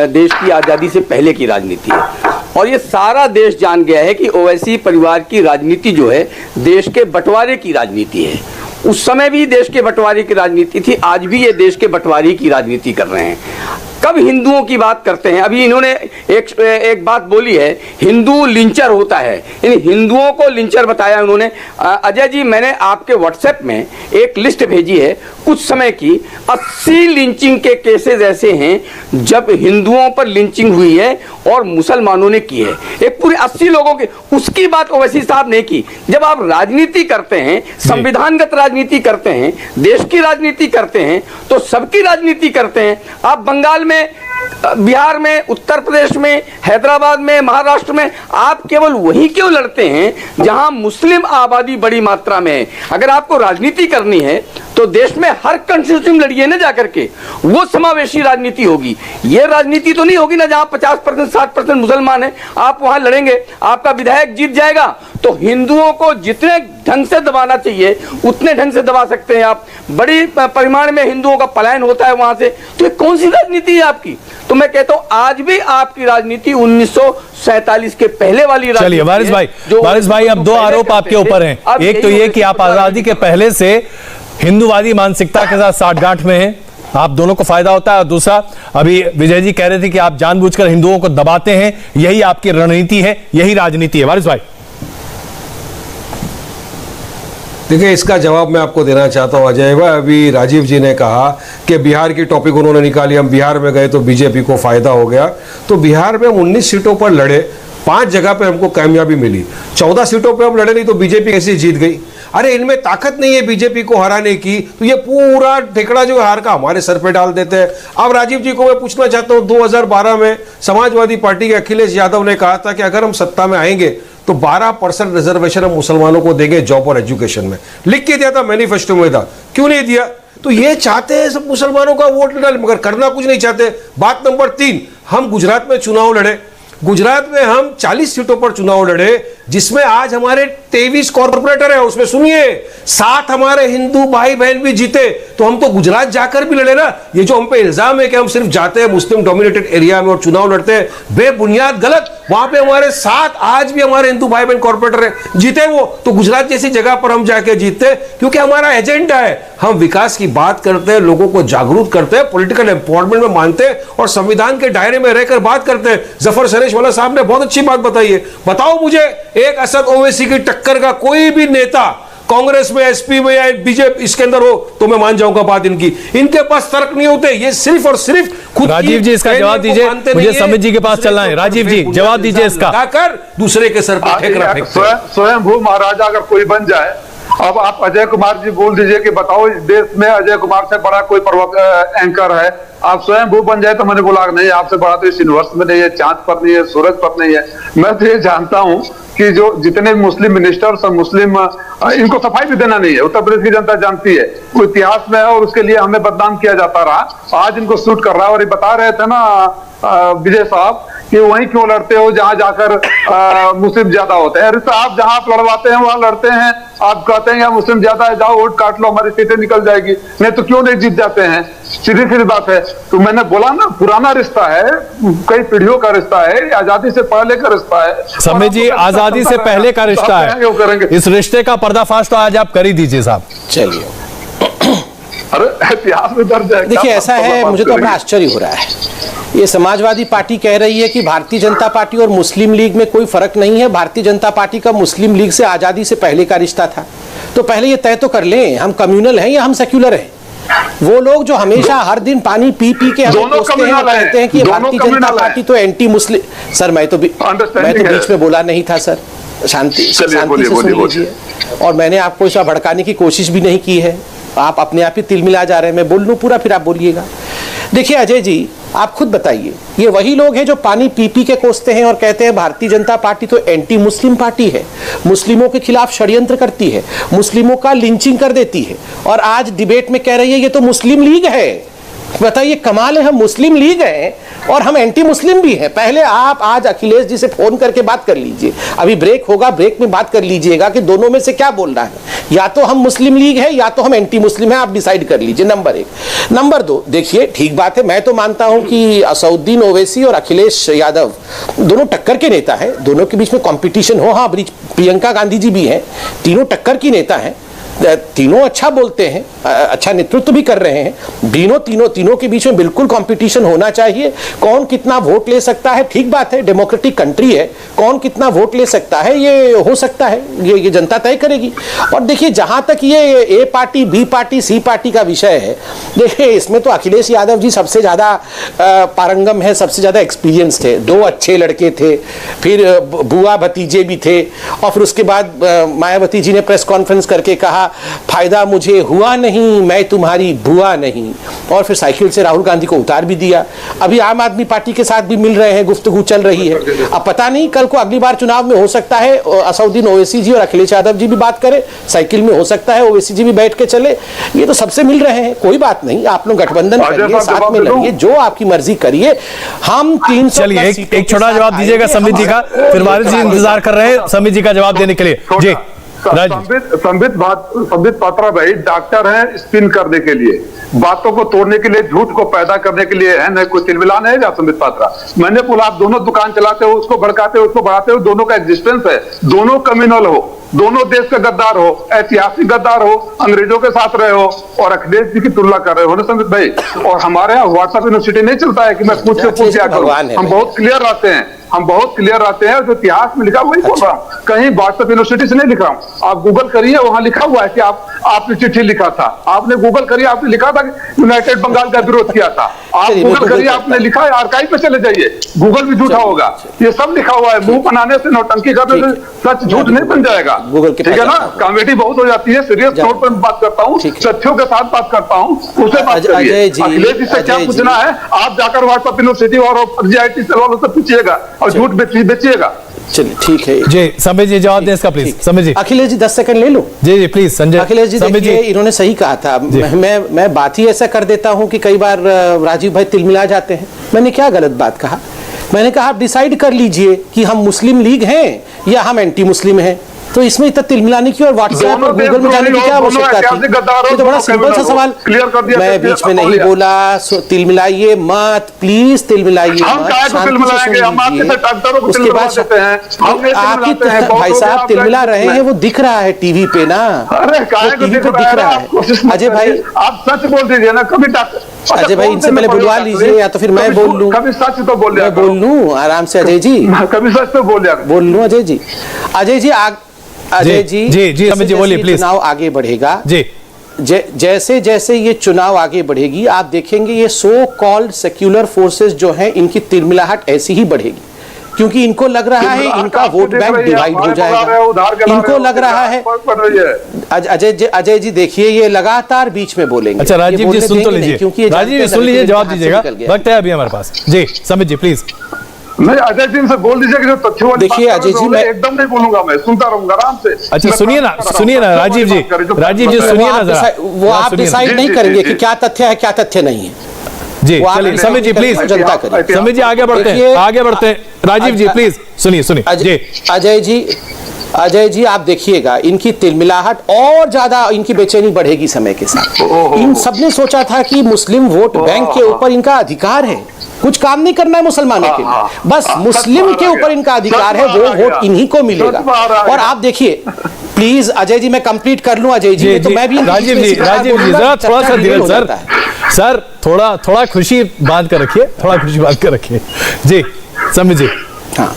देश की आज़ादी से पहले की राजनीति है। और ये सारा देश जान गया है कि ओवैसी परिवार की राजनीति जो है देश के बंटवारे की राजनीति है। उस समय भी देश के बंटवारे की राजनीति थी, आज भी ये देश के बंटवारे की राजनीति कर रहे हैं। कब हिंदुओं की बात करते हैं, अभी इन्होंने एक बात बोली है, हिंदू लिंचर होता है, यानी हिंदुओं को लिंचर बताया उन्होंने। अजय जी, मैंने आपके व्हाट्सएप में एक लिस्ट भेजी है कुछ समय की, 80 लिंचिंग के केसेस ऐसे हैं जब हिंदुओं पर लिंचिंग हुई है और मुसलमानों ने की है, एक पूरे 80 लोगों की। उसकी बात ओवैसी साहब ने की। जब आप राजनीति करते हैं, संविधानगत राजनीति करते हैं, देश की राजनीति करते हैं, तो सबकी राजनीति करते हैं। आप बंगाल में में, बिहार में, उत्तर प्रदेश में, हैदराबाद में, महाराष्ट्र में आप केवल वहीं क्यों लड़ते हैं जहां मुस्लिम आबादी बड़ी मात्रा में है? अगर आपको राजनीति करनी है तो देश में हर कंस्टिट्यूंसी में लड़िए ना जाकर के, वो समावेशी राजनीति होगी। ये राजनीति तो नहीं होगी ना जहां 50% 60% मुसलमान हैं, आप वहां लड़ेंगे, आपका विधायक जीत जाएगा तो हिंदुओं को जितने ढंग से दबाना चाहिए उतने ढंग से दबा सकते हैं आप। बड़ी परिमाण में हिंदुओं का पलायन होता है वहां से, तो ये कौन सी राजनीति है आपकी? तो मैं कहता हूं आज भी आपकी राजनीति 1947 के पहले वाली राजनीति। चलिए वारिस भाई अब दो आरोप आपके ऊपर हैं। एक तो ये कि आप आजादी के पहले से हिंदूवादी मानसिकता के साथ साठगांठ में हैं, आप दोनों को फायदा होता है, और दूसरा अभी विजय जी कह रहे थे कि आप जानबूझकर हिंदुओं को दबाते हैं, यही आपकी रणनीति है, यही राजनीति है। वारिस भाई देखिए, इसका जवाब मैं आपको देना चाहता हूं अजय भाई। अभी राजीव जी ने कहा कि बिहार की टॉपिक उन्होंने निकाली, हम बिहार में गए तो बीजेपी को फायदा हो गया। तो बिहार में हम 19 सीटों पर लड़े, 5 जगह पे हमको कामयाबी मिली, 14 सीटों पे हम लड़े नहीं तो बीजेपी कैसे जीत गई? अरे इनमें ताकत नहीं है बीजेपी को हराने की, तो ये पूरा ठेकड़ा जो हार का हमारे सर पे डाल देते हैं। अब राजीव जी को मैं पूछना चाहता हूं, 2012 में समाजवादी पार्टी के अखिलेश यादव ने कहा था कि अगर हम सत्ता में आएंगे तो 12% रिजर्वेशन हम मुसलमानों को देंगे जॉब और एजुकेशन में, लिख के दिया था, मैनिफेस्टो में था। क्यों नहीं दिया? तो ये चाहते हैं सब मुसलमानों का वोट डाल, मगर करना कुछ नहीं चाहते। बात नंबर 3, हम गुजरात में चुनाव लड़े, गुजरात में हम 40 सीटों पर चुनाव लड़े, जिसमें आज हमारे 23 कॉर्पोरेटर है, उसमें सुनिए 7 हमारे हिंदू भाई बहन भी जीते। तो हम तो गुजरात जाकर भी लड़े ना। ये जो हम पे इल्जाम है कि हम सिर्फ जाते हैं मुस्लिम डोमिनेटेड एरिया में और चुनाव लड़ते हैं, बेबुनियाद गलत। वहां पे हमारे 7 आज भी हमारे हिंदू भाई बहन कॉर्पोरेटर है, जीते वो। तो गुजरात जैसी जगह पर हम जाके जीतते, क्योंकि हमारा एजेंडा है, हम विकास की बात करते हैं, लोगों को जागरूक करते हैं, पॉलिटिकल एम्पावरमेंट में मानते हैं और संविधान के दायरे में रहकर बात करते हैं। जफर सरेश वाला साहब ने बहुत अच्छी बात बताई है। बताओ मुझे एक असद ओवैसी की टक्कर का कोई भी नेता कांग्रेस में, एसपी में या बीजेपी इसके अंदर हो तो मैं मान जाऊंगा बात इनकी। इनके पास तर्क नहीं होते, ये सिर्फ और सिर्फ खुद। राजीव जी इसका जवाब दीजिए, मुझे समित जी के पास चलना है। राजीव जी जवाब दीजिए इसका। कर दूसरे के सर पर ठेकरा फेंकते हैं। स्वयंभू महाराजा अगर कोई बन जाए, अब आप अजय कुमार जी बोल दीजिए कि बताओ इस देश में अजय कुमार से बड़ा कोई एंकर है, आप स्वयंभू बन जाए तो मैंने बोला नहीं, आपसे बड़ा तो इस यूनिवर्स में नहीं है, चांद पर नहीं है, सूरज पर नहीं है। मैं तो ये जानता हूं कि जो जितने मुस्लिम मिनिस्टर्स और मुस्लिम, इनको सफाई भी देना नहीं है, उत्तर प्रदेश की जनता जानती है, वो इतिहास में है और उसके लिए हमें बदनाम किया जाता रहा। आज इनको सूट कर रहा है। और ये बता रहे थे ना विजय साहब कि वहीं क्यों लड़ते हो जहां जाकर मुस्लिम ज्यादा होते हैं। अरे तो आप जहां आप लड़वाते हैं वहां लड़ते हैं, आप कहते हैं मुस्लिम ज्यादा है, जाओ वोट काट लो, हमारी सीटें निकल जाएगी, नहीं तो क्यों नहीं जीत जाते हैं? सीधी सीधी बात है। तो मैंने बोला ना, पुराना रिश्ता है, कई पीढ़ियों का रिश्ता है, आजादी से पहले का रिश्ता है। समित जी आजादी से पहले का रिश्ता है, इस रिश्ते का पर्दाफाश तो आज आप कर ही दीजिए साहब। चलिए, अरे इतिहास में दर्ज है। देखिए ऐसा है, मुझे तो बड़ा आश्चर्य हो रहा है। ये समाजवादी पार्टी कह रही है कि भारतीय जनता पार्टी और मुस्लिम लीग में कोई फर्क नहीं है, भारतीय जनता पार्टी का मुस्लिम लीग से आजादी से पहले का रिश्ता था। तो पहले ये तय तो कर लें, हम कम्युनल हैं या हम सेक्युलर हैं। वो लोग जो हमेशा हर दिन पानी पी पी के हमें कोसते हैं, कहते हैं कि भारतीय जनता पार्टी तो एंटी मुस्लिम। सर मैं तो बीच में बोला नहीं था सर, शांति से सुन लीजिए। और मैंने आपको इस भड़काने की कोशिश भी नहीं की है, आप अपने आप ही तिलमिला जा रहे हैं। मैं बोल लूं पूरा, फिर आप बोलिएगा। देखिए अजय जी, आप खुद बताइए, ये वही लोग हैं जो पानी पी पी के कोसते हैं और कहते हैं भारतीय जनता पार्टी तो एंटी मुस्लिम पार्टी है, मुस्लिमों के खिलाफ षड्यंत्र करती है, मुस्लिमों का लिंचिंग कर देती है, और आज डिबेट में कह रही है ये तो मुस्लिम लीग है। बताइए, कमाल है, हम मुस्लिम लीग हैं और हम एंटी मुस्लिम भी हैं। पहले आप आज अखिलेश जी से फोन करके बात कर लीजिए, अभी ब्रेक होगा, ब्रेक में बात कर लीजिएगा कि दोनों में से क्या बोल रहा है, या तो हम मुस्लिम लीग है या तो हम एंटी मुस्लिम है, आप डिसाइड कर लीजिए। नंबर 1। नंबर 2, देखिए ठीक बात है, मैं तो मानता हूं कि असदुद्दीन ओवैसी और अखिलेश यादव दोनों टक्कर के नेता हैं, दोनों के बीच में कंपटीशन हो। हाँ, प्रियंका गांधी जी भी हैं, तीनों टक्कर की नेता हैं, तीनों अच्छा बोलते हैं, अच्छा नेतृत्व भी कर रहे हैं। तीनों के बीच में बिल्कुल कंपटीशन होना चाहिए। कौन कितना वोट ले सकता है, ठीक बात है, डेमोक्रेटिक कंट्री है, कौन कितना वोट ले सकता है ये हो सकता है, ये जनता तय करेगी। और देखिए जहां तक ये ए पार्टी, बी पार्टी, सी पार्टी का विषय है, देखिए इसमें तो अखिलेश यादव जी सबसे ज्यादा पारंगम है, सबसे ज्यादा एक्सपीरियंस थे। 2 अच्छे लड़के थे, फिर बुआ भतीजे भी थे, और फिर उसके बाद मायावती जी ने प्रेस कॉन्फ्रेंस करके कहा फायदा मुझे हुआ नहीं, मैं तुम्हारी बुआ नहीं, और फिर साइकिल से राहुल गांधी को उतार भी दिया। अभी आम आदमी पार्टी के साथ भी मिल रहे हैं, गुफ्तगू चल रही है। अब पता नहीं कल को अगली बार चुनाव में हो सकता है असउद्दीन ओवैसी जी और अखिलेश यादव जी भी बात करें साइकिल में, हो सकता है ओवैसी जी भी बैठ के चले। ये तो सबसे मिल रहे हैं, कोई बात नहीं, आप लोग गठबंधन करिए, साथ में लड़िए, जो आपकी मर्जी करिए। हम 300 चलिए एक छोटा जवाब दीजिएगा समित जी का, फिर वारिस जी इंतजार कर रहे हैं समित जी का जवाब देने के लिए। जी संबित पात्रा भाई डॉक्टर हैं स्पिन करने के लिए, बातों को तोड़ने के लिए, झूठ को पैदा करने के लिए है, न कोई तिलमिलाना है। संबित पात्रा, मैंने बोला आप दोनों दुकान चलाते हो, उसको भड़काते हो, उसको बढ़ाते हो, दोनों का एग्जिस्टेंस है, दोनों कम्युनल हो, दोनों देश के गद्दार हो, ऐतिहासिक गद्दार हो, अंग्रेजों के साथ रहे हो और अखिलेश जी की तुलना कर रहे हो ना संबित भाई। और हमारे यहाँ व्हाट्सएप यूनिवर्सिटी नहीं चलता है कि मैं पूछ क्या करूं, हम बहुत क्लियर रहते हैं, हम बहुत क्लियर रहते हैं, जो इतिहास में लिखा वही बोल रहा हूँ, कहीं व्हाट्सएप यूनिवर्सिटी से नहीं लिखा हूँ। आप गूगल करिए, वहां लिखा हुआ है कि आपने चिट्ठी लिखा था, आपने गूगल करिए, आपने लिखा था कि यूनाइटेड बंगाल का विरोध किया था, आप गूगल करिए, आपने लिखा है, आर्काइव पे चले जाइए, गूगल भी झूठा होगा, ये सब लिखा हुआ है। मुंह बनाने से, नौटंकी करने से सच झूठ नहीं बन जाएगा, ठीक है ना। कॉमेडी बहुत हो जाती है, सीरियस नोट पर बात करता हूँ, तथ्यों के साथ बात करता हूँ, उसे बात करिए। अखिलेश जी से क्या पूछना है, आप जाकर व्हाट्सएप यूनिवर्सिटी और जीआईटी से वालों से पूछिएगा और झूठ बेचिएगा। चलिए ठीक है जी, संजय जी जवाब दें इसका प्लीज। संजय जी, अखिलेश जी 10 सेकंड ले लो। जी जी प्लीज संजय। अखिलेश जी देखिए, इन्होंने सही कहा था, मैं बात ही ऐसा कर देता हूं कि कई बार राजीव भाई तिलमिला जाते हैं। मैंने क्या गलत बात कहा? मैंने कहा आप डिसाइड कर लीजिए कि हम मुस्लिम लीग हैं या हम एंटी मुस्लिम हैं, तो इसमें इतना तिलमिलाने की और व्हाट्सएप और गूगल में जाने की क्या आवश्यकता थी? ये तो बड़ा सिंपल सा सवाल। मैं बीच में नहीं बोला, तिलमिलाइए मत प्लीज, तिलमिलाइए मत, शांति से सुनिए। उसके बाद आपकी भाई साहब तिलमिला रहे हैं, वो दिख रहा है टीवी पे ना, टीवी पे दिख रहा है। अजय भाई आप सच बोल दीजिए ना, कभी अजय भाई इनसे पहले बुलवा लीजिए, या तो फिर मैं बोल लूं, कभी सच तो बोल मैं बोल लूं आराम से। अजय जी कभी सच तो बोल लूं। अजय जी, अजय जी अजय जी जी समझ जी बोलिए प्लीज। चुनाव आगे बढ़ेगा जी, जैसे जैसे ये चुनाव आगे बढ़ेगी, आप देखेंगे ये सो कॉल्ड सेक्युलर फोर्सेस जो हैं, इनकी तिलमिलाहट ऐसी ही बढ़ेगी, क्योंकि इनको लग रहा है इनका वोट बैंक डिवाइड हो जाएगा। इनको लग रहा है, अजय जी देखिए ये लगातार बीच में बोलेंगे। अच्छा राजीव जी सुन तो लीजिए, क्योंकि राजीव जी सुन लीजिए, जवाब दीजिएगा, वक्त है अभी हमारे पास। जी समित जी प्लीज। नहीं, अजय जी से बोल दीजिए कि जो तथ्यों वाली देखिए अजय जी, मैं एकदम नहीं बोलूंगा, मैं सुनता रहूंगा आराम से। अच्छा सुनिए ना राजीव जी सुनिए ना जरा, वो आप डिसाइड नहीं करेंगे कि क्या तथ्य है क्या तथ्य नहीं है जी। चलिए समित जी प्लीज, जनता करें। समित जी आगे बढ़ते हैं, राजीव जी प्लीज सुनिए। अजय जी आप देखिएगा, इनकी तिलमिलाहट और ज्यादा, इनकी बेचैनी बढ़ेगी समय के साथ। इन सबने सोचा था कि मुस्लिम वोट बैंक के ऊपर इनका अधिकार है, कुछ काम नहीं करना है मुसलमानों के लिए, बस मुस्लिम के ऊपर इनका अधिकार है, वो वोट इन्हीं को मिलेगा। और आप देखिए प्लीज अजय जी, मैं कंप्लीट कर लूं अजय जी, तो मैं भी राजीव जी जरा थोड़ा सा धीरज सर, थोड़ा खुशी बांध कर रखिए, जी समित जी। हाँ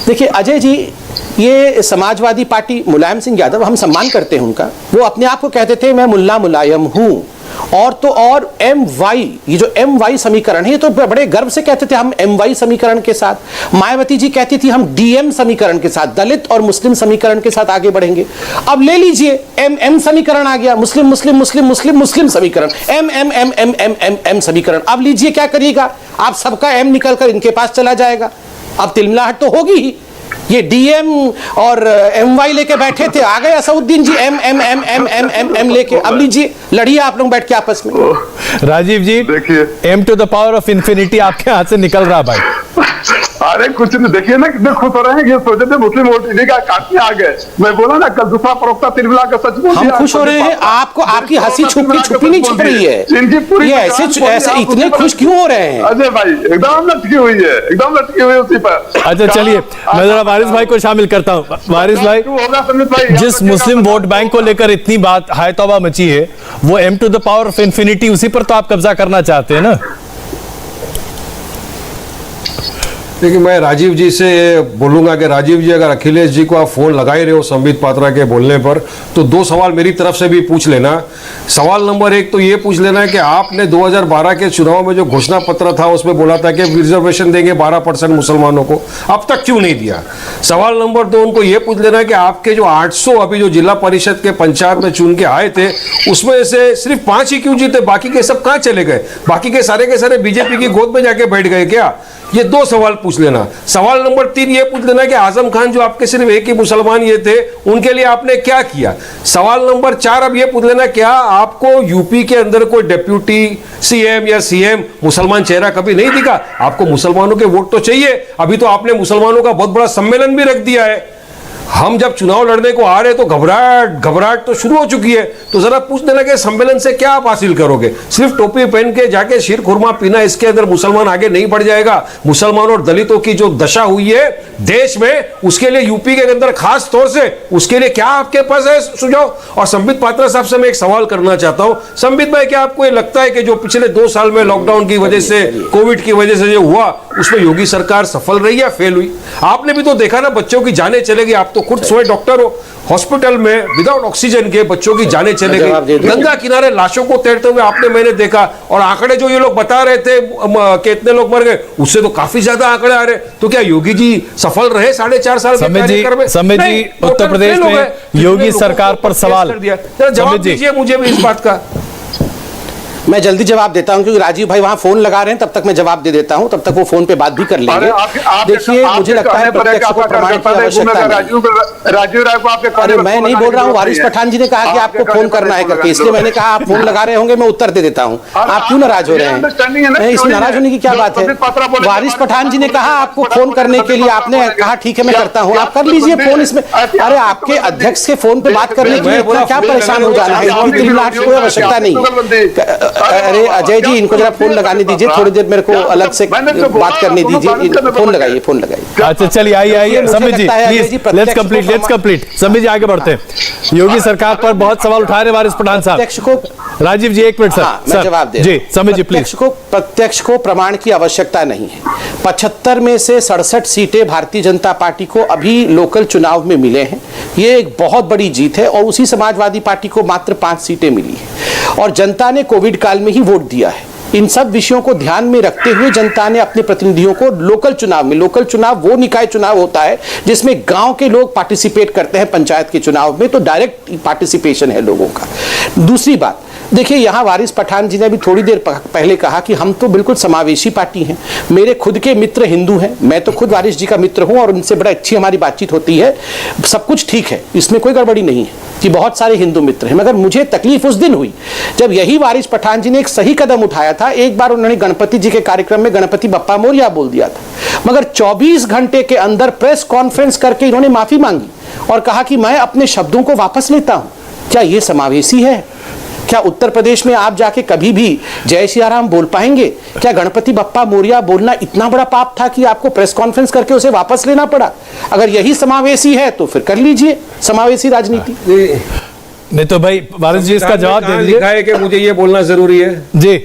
देखिए अजय जी, ये समाजवादी पार्टी मुलायम सिंह यादव, हम सम्मान करते हैं उनका, वो अपने आप को कहते थे मैं मुल्ला मुलायम हूं, और तो और MY, ये जो MY समीकरण है, ये तो बड़े गर्व से कहते थे हम MY समीकरण के साथ। मायावती जी कहती थी हम DM समीकरण के साथ, दलित और मुस्लिम समीकरण के साथ आगे बढ़ेंगे। अब ले लीजिए MM समीकरण आ गया, मुस्लिम मुस्लिम मुस्लिम मुस्लिम मुस्लिम समीकरण, M समीकरण। अब लीजिए क्या करिएगा, आप सबका M निकल कर इनके पास चला जाएगा। अब तिलमिलाहट तो होगी ही, ये DM और MY लेके बैठे थे, आ गए असउद्दीन जी M लेके। अब लीजिए लड़िए आप लोग बैठ के आपस में। राजीव जी देखिए, M to the power of infinity आपके हाथ से निकल रहा भाई। अरे कुछ नहीं, देखिए ना कितने खुश हो रहे हैं, ये सोचे थे मुस्लिम वोट का काटने आ गए। मैं बोला ना कल दूसरा प्रवक्ता तिलमिला का सच बोल दिया। हम खुश हो रहे हैं, आपको आपकी हंसी छुपी नहीं छुप रही है, ये ऐसे इतने खुश क्यों हो रहे हैं? अजय भाई एकदम लटकी हुई है, एकदम लटकी हुई उसी पर। अच्छा चलिए, मैं जरा वारिस भाई को शामिल करता हूँ। वारिस भाई, जिस मुस्लिम वोट बैंक को लेकर इतनी बात हाय तौबा मची है, वो M to the power of infinity, उसी पर तो आप कब्जा करना चाहते हैं ना? देखिए, मैं राजीव जी से बोलूंगा कि राजीव जी, अगर अखिलेश जी को आप फोन लगा ही रहे हो संबित पात्रा के बोलने पर, तो दो सवाल मेरी तरफ से भी पूछ लेना। सवाल नंबर 1 तो ये पूछ लेना कि आपने 2012 के चुनाव में जो घोषणा पत्र था उसमें बोला था कि रिजर्वेशन देंगे 12% मुसलमानों को, अब तक क्यों नहीं दिया। सवाल नंबर 2 उनको ये पूछ लेना कि आपके जो 800 अभी जो जिला परिषद के पंचायत में चुन के आए थे, उसमें से सिर्फ 5 ही क्यों जीते, बाकी के सब कहाँ चले गए, बाकी के सारे बीजेपी की गोद में जाके बैठ गए क्या। ये 2 सवाल पूछ लेना। सवाल नंबर 3 ये पूछ लेना कि आजम खान जो आपके सिर्फ एक ही मुसलमान ये थे, उनके लिए आपने क्या किया। सवाल नंबर 4 अब ये पूछ लेना, क्या आपको यूपी के अंदर कोई डिप्यूटी सीएम या सीएम मुसलमान चेहरा कभी नहीं दिखा। आपको मुसलमानों के वोट तो चाहिए, अभी तो आपने मुसलमानों का बहुत बड़ा सम्मेलन भी रख दिया है। हम जब चुनाव लड़ने को आ रहे तो घबराहट तो शुरू हो चुकी है। तो जरा पूछने लगे सम्मेलन से क्या आप हासिल करोगे, सिर्फ टोपी पहन के जाके शीर खुरमा पीना, इसके अंदर मुसलमान आगे नहीं बढ़ जाएगा। मुसलमान और दलितों की जो दशा हुई है देश में, उसके लिए यूपी के अंदर खास तौर से उसके लिए क्या आपके पास है सुझाव। और संबित पात्रा साहब से मैं एक सवाल करना चाहता हूं। संबित भाई, क्या आपको ये लगता है कि जो पिछले 2 साल में लॉकडाउन की वजह से, कोविड की वजह से जो हुआ, उसमें योगी सरकार सफल रही या फेल हुई। आपने भी तो देखा ना, बच्चों की जानें चलेगी। आप तो खुद स्वयं डॉक्टर हो, हॉस्पिटल में विदाउट ऑक्सीजन के बच्चों की जानें चले गई, गंगा किनारे लाशों को तैरते हुए आपने मैंने देखा। और आंकड़े जो ये लोग बता रहे थे कि इतने लोग मर गए, उससे तो काफी ज्यादा आंकड़े आ रहे। तो क्या योगी जी सफल रहे 4.5 साल के कार्यकाल में? समित जी, उत्तर प्रदेश में योगी सरकार पर सवाल, जवाब दीजिए मुझे भी इस बात का। मैं जल्दी जवाब देता हूं क्योंकि राजीव भाई वहां फोन लगा रहे हैं, तब तक मैं जवाब दे देता हूं, तब तक वो फोन पे बात भी कर लेंगे। देखिए, मुझे लगता है प्रत्यक्ष को प्रमाण की आवश्यकता नहीं। राजीव राय को आपके, अरे मैं नहीं बोल रहा हूं, वारिस पठान जी ने कहा कि आपको फोन करना है करके, इसलिए मैंने कहा आप फोन लगा रहे होंगे, मैं उत्तर दे देता हूं। आप क्यों नाराज हो रहे हैं? इसमें नाराज होने की क्या बात है। वारिस पठान जी ने कहा आपको फोन करने के लिए, आपने कहा ठीक है मैं करता हूं, आप कर लीजिए फोन। इसमें अरे आपके अध्यक्ष के फोन पे बात करने के लिए इतना क्या परेशान हो जाना है, इतनी दिलनाट कोई आवश्यकता नहीं। अरे अजय जी, इनको जरा फोन लगाने दीजिए, थोड़ी देर मेरे को अलग से बात करने दीजिए। फोन लगाइए, फोन लगाइए। अच्छा चलिए, आइए समित जी, प्लीज लेट्स कंप्लीट। समित जी आगे बढ़ते हैं। योगी सरकार पर बहुत सवाल उठा रहे वारिस पठान साहब। प्रत्यक्ष को, राजीव जी 1 मिनट सर, मैं जवाब दे जी। समित जी प्लीज। प्रत्यक्ष को प्रमाण की आवश्यकता नहीं है। 75 में से 67 सीटें भारतीय जनता पार्टी को अभी लोकल चुनाव में मिले हैं, ये एक बहुत बड़ी जीत है। और उसी समाजवादी पार्टी को मात्र 5 सीटें मिली है और जनता ने कोविड काल में ही वोट दिया है। इन सब विषयों को ध्यान में रखते हुए जनता ने अपने प्रतिनिधियों को लोकल चुनाव में, लोकल चुनाव वो निकाय चुनाव होता है जिसमें गांव के लोग पार्टिसिपेट करते हैं पंचायत के चुनाव में, तो डायरेक्ट पार्टिसिपेशन है लोगों का। दूसरी बात, देखिए यहाँ वारिस पठान जी ने भी थोड़ी देर पहले कहा कि हम तो बिल्कुल समावेशी पार्टी हैं। मेरे खुद के मित्र हिंदू हैं, मैं तो खुद वारिस जी का मित्र हूं और उनसे बड़ा अच्छी हमारी बातचीत होती है, सब कुछ ठीक है, इसमें कोई गड़बड़ी नहीं है कि बहुत सारे हिंदू मित्र हैं। मगर मुझे तकलीफ उस दिन हुई जब यही वारिस पठान जी ने एक सही कदम उठाया था। एक बार उन्होंने गणपति जी के कार्यक्रम में गणपति बप्पा मोरिया बोल दिया था, मगर 24 घंटे के अंदर प्रेस कॉन्फ्रेंस करके इन्होंने माफी मांगी और कहा कि मैं अपने शब्दों को वापस लेता हूं। क्या ये समावेशी है? क्या उत्तर प्रदेश में आप जाके कभी भी जय सिया राम बोल पाएंगे? क्या गणपति बप्पा मोरिया बोलना इतना बड़ा पाप था कि आपको प्रेस कॉन्फ्रेंस करके उसे वापस लेना पड़ा? अगर यही समावेशी है तो फिर कर लीजिए समावेशी राजनीति। नहीं तो भाई वारिस जी इसका जवाब दे दीजिए। लिखा है कि मुझे ये बोलना जरूरी है जी?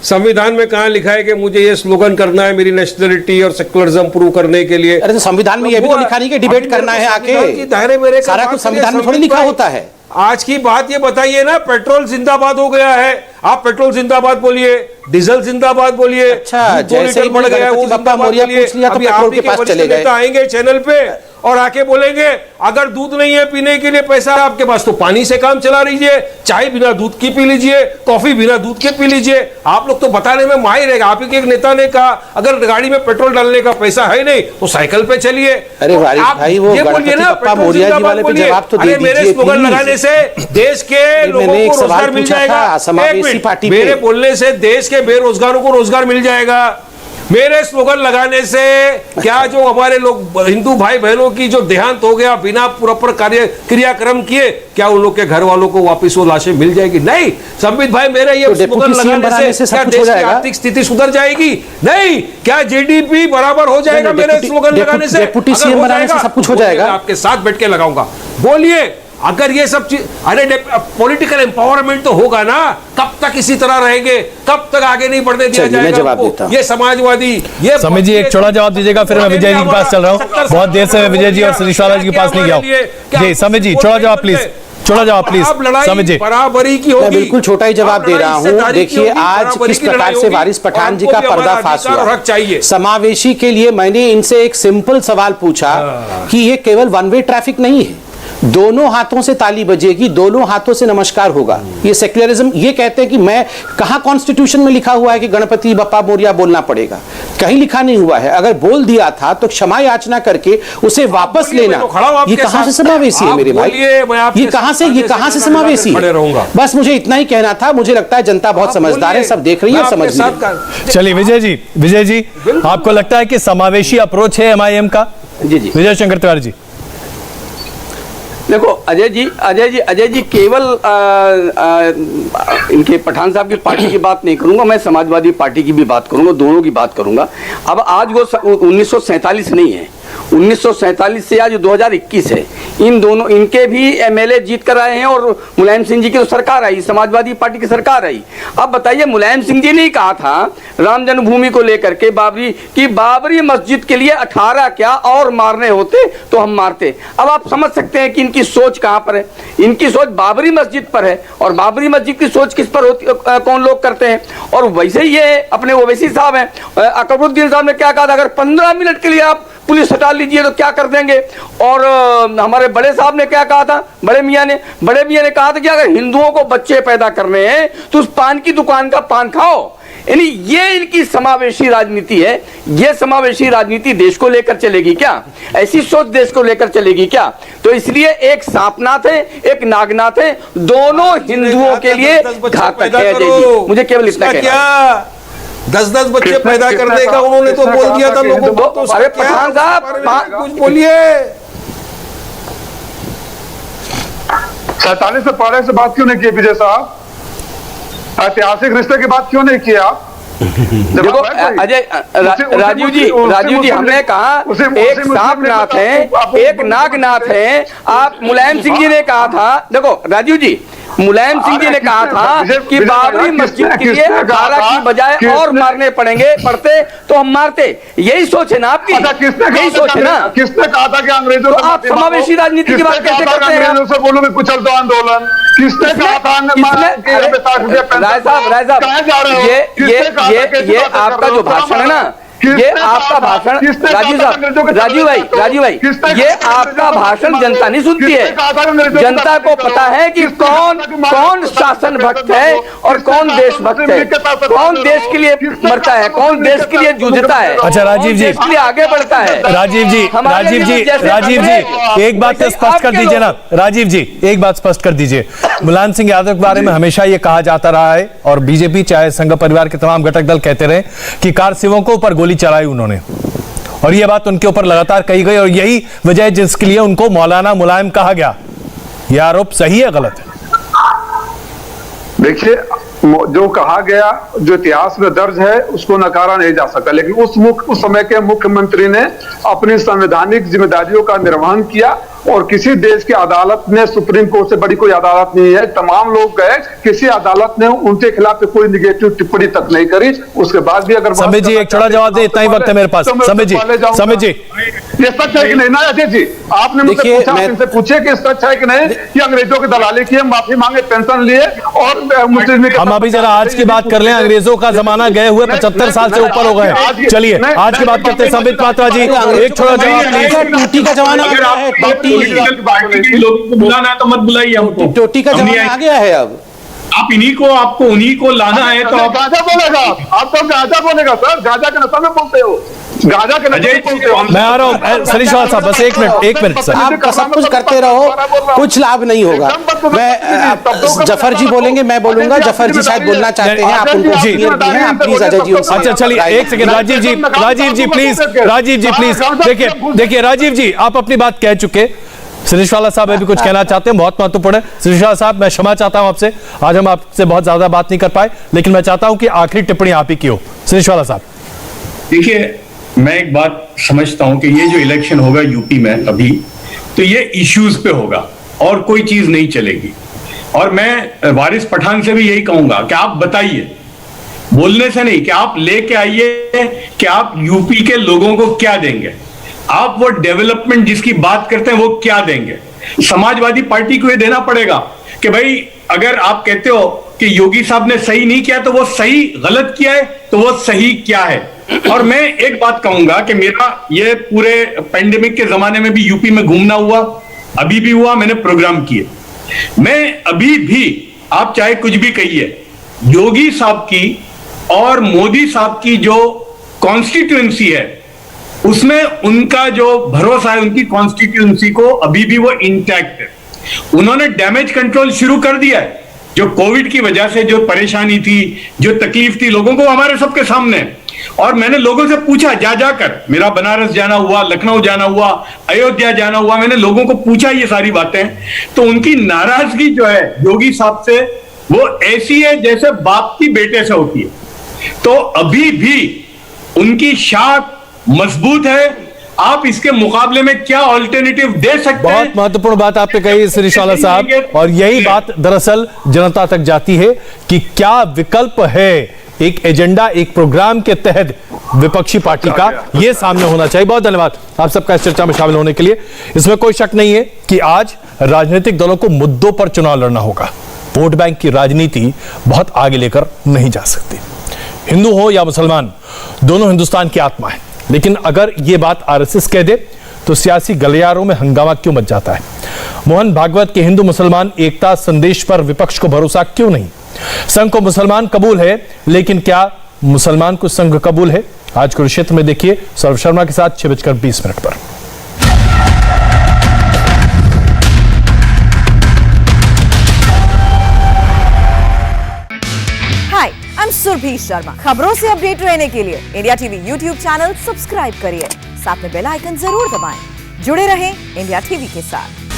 संविधान में कहां लिखा है कि मुझे ये स्लोगन करना है मेरी नेशनलिटी और सेक्युलरिज्म प्रूव करने के लिए? अरे तो संविधान में ये भी तो लिखा नहीं कि डिबेट करना है आके, दायरे मेरे सारा कुछ संविधान में थोड़ी लिखा होता है। आज की बात ये बताइए ना, पेट्रोल जिंदाबाद हो गया है, आप पेट्रोल जिंदाबाद बोलिए, डीजल जिंदाबाद बोलिए। अच्छा, जैसे ही बढ़ गया है वो बप्पा मोरिया पूछ लिया तो पेट्रोल के पास चले गए। आएंगे चैनल पे और आके बोलेंगे अगर दूध नहीं है पीने के लिए पैसा आपके पास तो पानी से काम चला लीजिए, चाय बिना दूध की पी लीजिए, कॉफी बिना दूध के पी लीजिए। आप लोग तो बताने में माहिर रहेगा। आप ही के एक नेता ने कहा अगर गाड़ी में पेट्रोल डालने का पैसा है नहीं तो साइकिल पे चलिए। अरे भाई वो गणपति बप्पा मोरिया जी वाले पे जवाब तो दे दीजिए। मेरे स्लोगन लगाने से देश के लोगों को रोजगार मिल जाएगा। मेरे बोलने से देश के बेरोजगारों को रोजगार मिल जाएगा। मेरे स्लोगन लगाने से क्या जो हमारे लोग हिंदू भाई बहनों की जो देहांत हो गया बिना प्रॉपर क्रियाक्रम किए, क्या उन लोग के घर वालों को वापस वो लाशें मिल जाएगी? नहीं। संबित भाई, मेरे ये स्लोगन लगाने से क्या देश की आर्थिक स्थिति सुधर जाएगी? नहीं। क्या जीडीपी बराबर हो जाएगा मेरे स्लोगन लगाने से? डेप्यूटी सीएम बनाने से सब कुछ हो जाएगा। आपके साथ बैठ के लगाऊंगा, बोलिए अगर ये सब चीज, अरे पॉलिटिकल एम्पावरमेंट तो होगा ना, कब तक इसी तरह रहेंगे, कब तक आगे नहीं बढ़ने दिया चलिए, मैं जाएगा जवाब आपको? देता हूं। ये समाजवादी, ये समीर जी एक छोटा जवाब दीजिएगा, फिर मैं विजय जी के पास चल रहा हूँ। बहुत देर से मैं विजय जी और श्रीशाला जी के पास नहीं गया हूँ। जी समीर जी छोटा जवाब प्लीज, छोटा जवाब प्लीज समीर जी। बराबरी की होगी। मैं बिल्कुल छोटा ही जवाब दे रहा हूं। देखिए आज किस प्रकार से वारिस पठान जी का पर्दाफाश हुआ। चाहिए समावेशी के लिए मैंने इनसे एक सिंपल सवाल पूछा कि ये केवल वन वे ट्रैफिक नहीं है, दोनों हाथों से ताली बजेगी, दोनों हाथों से नमस्कार होगा। ये सेक्युलरिज्म, ये कहते हैं कि मैं कहां कॉन्स्टिट्यूशन में लिखा हुआ है कि गणपति बप्पा मोरिया बोलना पड़ेगा? कहीं लिखा नहीं हुआ है। अगर बोल दिया था तो क्षमा याचना करके उसे वापस लेना, ये कहां से समावेशी है मेरे भाई? ये कहां से समावेशी है? बस मुझे इतना ही कहना था। मुझे लगता है जनता बहुत समझदार है, सब देख रही है, समझ रही है। चलिए विजय जी आपको लगता है कि समावेशी अप्रोच है एमआईएम का? जी जी विजय शंकर तिवारी जी। देखो अजय जी केवल इनके पठान साहब की पार्टी की बात नहीं करूंगा, मैं समाजवादी पार्टी की भी बात करूंगा, दोनों की बात करूंगा। अब आज वो 1947 नहीं है, 1947 से आज 2021 है। इन दोनों, इनके भी एमएलए जीत कर आए हैं और मुलायम सिंह जी की तो सरकार आई, समाजवादी पार्टी की सरकार आई। अब बताइए, मुलायम सिंह जी ने कहा था राम जन्मभूमि को लेकर के बाबरी मस्जिद के लिए 18 क्या और मारने होते तो हम मारते। अब आप समझ सकते हैं कि इनकी सोच कहां पर है। इनकी सोच बाबरी मस्जिद पर है, और बाबरी मस्जिद की सोच किस पर होती, कौन लोग करते हैं। और वैसे ही ये अपने ओवैसी साहब हैं, अकबरुद्दीन साहब ने क्या कहा था, अगर 15 मिनट के लिए आप पुलिस हटा लीजिए तो क्या कर देंगे। और हमारे बड़े साहब ने क्या कहा था, बड़े मियां ने कहा था कि अगर हिंदुओं को बच्चे पैदा करने हैं तो उस पान की दुकान का पान खाओ। यानी ये इनकी समावेशी राजनीति है। ये समावेशी राजनीति देश को लेकर चलेगी क्या? ऐसी सोच देश को लेकर चलेगी क्या? तो इसलिए एक सांपनाथ है, एक नागनाथ है, दोनों हिंदुओं के लिए घातक है। अजय जी मुझे केवल इतना कहना है। 10 बच्चे पैदा करने का उन्होंने तो बोल दिया था लोगों को। तो अरे पठान साहब कुछ बोलिए। 47 से पहले से बात क्यों नहीं की विजय साहब? ऐतिहासिक रिश्ते की बात क्यों नहीं की आप? देखो अजय, राजीव जी हमने कहा एक सांपनाथ है, एक नागनाथ है। आप मुलायम सिंह जी ने कहा था, देखो राजीव जी, मुलायम सिंह जी ने कहा था कि बाबरी मस्जिद के लिए 18 की बजाय और मारने पड़ते तो हम मारते। यही सोच है ना आपकी? यही सोच है ना? किसने कहा था कि अंग्रेजों तो आप समावेशी राजनीति की बात कैसे करते हैं? अंग्रेजों से बोलो कि कुचल दो आंदोलन। किसने कहा था? राय साहब ये आपका जो भाषण है ना, ये आपका भाषण, राजीव भाई ये आपका भाषण जनता नहीं सुनती है। जनता को पता है कि कौन शासन भक्त है और कौन देशभक्त है, कौन देश के लिए मरता है, कौन देश के लिए जूझता है। अच्छा राजीव जी, इसके लिए आगे बढ़ता है। राजीव जी एक बात स्पष्ट कर दीजिए ना। राजीव जी एक बात स्पष्ट कर दीजिए, मुलायम सिंह यादव के बारे में हमेशा ये कहा जाता रहा है, और बीजेपी चाहे संघ परिवार के तमाम घटक दल कहते रहे कि कार सेवकों पर गोली चलाई उन्होंने, और यह बात उनके ऊपर लगातार कही गई, और यही वजह है जिसके लिए उनको मौलाना मुलायम कहा गया। यह आरोप सही है गलत है? देखिए, जो कहा गया, जो इतिहास में दर्ज है, उसको नकारा नहीं जा सकता। लेकिन उस समय के मुख्यमंत्री ने अपनी संवैधानिक जिम्मेदारियों का निर्वहन किया, और किसी देश की अदालत ने, सुप्रीम कोर्ट से बड़ी कोई अदालत नहीं है, तमाम लोग गए, किसी अदालत ने उनके खिलाफ कोई निगेटिव टिप्पणी तक नहीं करी। उसके बाद भी अगर समीर जी एक छोटा जवाब दे, इतना ही वक्त है मेरे पास। समीर जी ये सच है कि नहीं ना अजय जी? आपने मुझसे पूछा, इनसे पूछे कि सच है कि नहीं कि अंग्रेजों की दलाली की, माफी मांगे, पेंशन लिए, और मुस्लिम हम अभी जरा आज की बात कर लें। अंग्रेजों का जमाना गए हुए 75 साल से ऊपर हो गए। चलिए आज की बात करते हैं। संबित पात्रा जी एक छोटा जवाब। टूटी का जमाना आ गया है, लोगों को बुलाना है तो मत बुलाइए हमको। टोटी का जमाना आ गया है। अब आपको उन्हीं को लाना है तो आप गांजा बोलेगा। आप तो गांजा बोलेगा सर, गांजा के नशा में बोलते हो, गांजा के नशे में बोलते हो। मैं आ रहा हूँ श्रीशाला साहब, बस एक मिनट सर। आप सब कुछ करते रहो, कुछ लाभ नहीं होगा। मैं जफर जी बोलेंगे, मैं बोलूंगा। जफर जी शायद बोलना चाहते हैं, आप उनको आप प्लीज अजय जी। अच्छा चलिए एक सेकंड। राजीव जी प्लीज देखिए राजीव जी आप अपनी बात कह चुके। श्रीशाला साहब अभी कुछ कहना चाहते हैं, बहुत महत्वपूर्ण है। श्रीशाला साहब मैं क्षमा चाहता हूं आपसे, आज हम आपसे बहुत ज्यादा बात नहीं कर पाए, लेकिन मैं चाहता हूं कि आखिरी टिप्पणी आप ही की हो। श्रीशाला साहब देखिए, मैं एक बात समझता हूं कि ये जो इलेक्शन होगा यूपी में अभी, तो ये इश्यूज पे होगा। और कोई चीज नहीं चलेगी। और मैं वारिस पठान से भी यही कहूंगा कि आप बताइए, बोलने से नहीं, कि आप लेके आइए कि आप यूपी के लोगों को क्या देंगे, आप वो डेवलपमेंट जिसकी बात करते हैं वो क्या देंगे। समाजवादी पार्टी को ये देना पड़ेगा कि भाई अगर आप कहते हो कि योगी साहब ने सही नहीं किया तो वो सही गलत किया है, तो वो सही क्या है। और मैं एक बात कहूंगा कि मेरा ये पूरे पेंडेमिक के जमाने में भी यूपी में घूमना हुआ, अभी भी हुआ, मैंने प्रोग्राम किए। मैं अभी भी, आप चाहे कुछ भी कहिए, योगी साहब की और मोदी साहब की जो कॉन्स्टिट्यूएंसी है उसमें उनका जो भरोसा है, उनकी कॉन्स्टिट्यूएंसी को अभी भी वो इंटैक्ट है। उन्होंने डैमेज कंट्रोल शुरू कर दिया है। जो कोविड की वजह से जो परेशानी थी, जो तकलीफ थी लोगों को, हमारे सबके सामने। और मैंने लोगों से पूछा, जा जाकर, मेरा बनारस जाना हुआ, लखनऊ जाना हुआ, अयोध्या जाना हुआ, मैंने लोगों को पूछा ये सारी बातें, तो उनकी नाराजगी जो है योगी साहब से वो ऐसी है जैसे बाप की बेटे से होती है। तो अभी भी उनकी शाख मजबूत है। आप इसके मुकाबले में क्या ऑल्टरनेटिव दे सकते हैं? बहुत महत्वपूर्ण बात आपने कही श्रीशाला साहब, और यही बात दरअसल जनता तक जाती है कि क्या विकल्प है एक एजेंडा, एक प्रोग्राम के तहत विपक्षी पार्टी का, यह सामने होना चाहिए। बहुत धन्यवाद आप सबका इस चर्चा में शामिल होने के लिए। इसमें कोई शक नहीं है कि आज राजनीतिक दलों को मुद्दों पर चुनाव लड़ना होगा। वोट बैंक की राजनीति बहुत आगे लेकर नहीं जा सकती। हिंदू हो या मुसलमान, दोनों हिंदुस्तान की आत्मा है। लेकिन अगर यह बात आरएसएस कह दे तो सियासी गलियारों में हंगामा क्यों मच जाता है? मोहन भागवत के हिंदू मुसलमान एकता संदेश पर विपक्ष को भरोसा क्यों नहीं? संघ को मुसलमान कबूल है, लेकिन क्या मुसलमान को संघ कबूल है? आज कुरुक्षेत्र में देखिए सौरभ शर्मा के साथ 6:20 पर। हाय, आई एम सुरभि शर्मा। खबरों से अपडेट रहने के लिए India TV YouTube channel subscribe करिए, साथ में बेल आइकन जरूर दबाएं। जुड़े रहें इंडिया टीवी के साथ।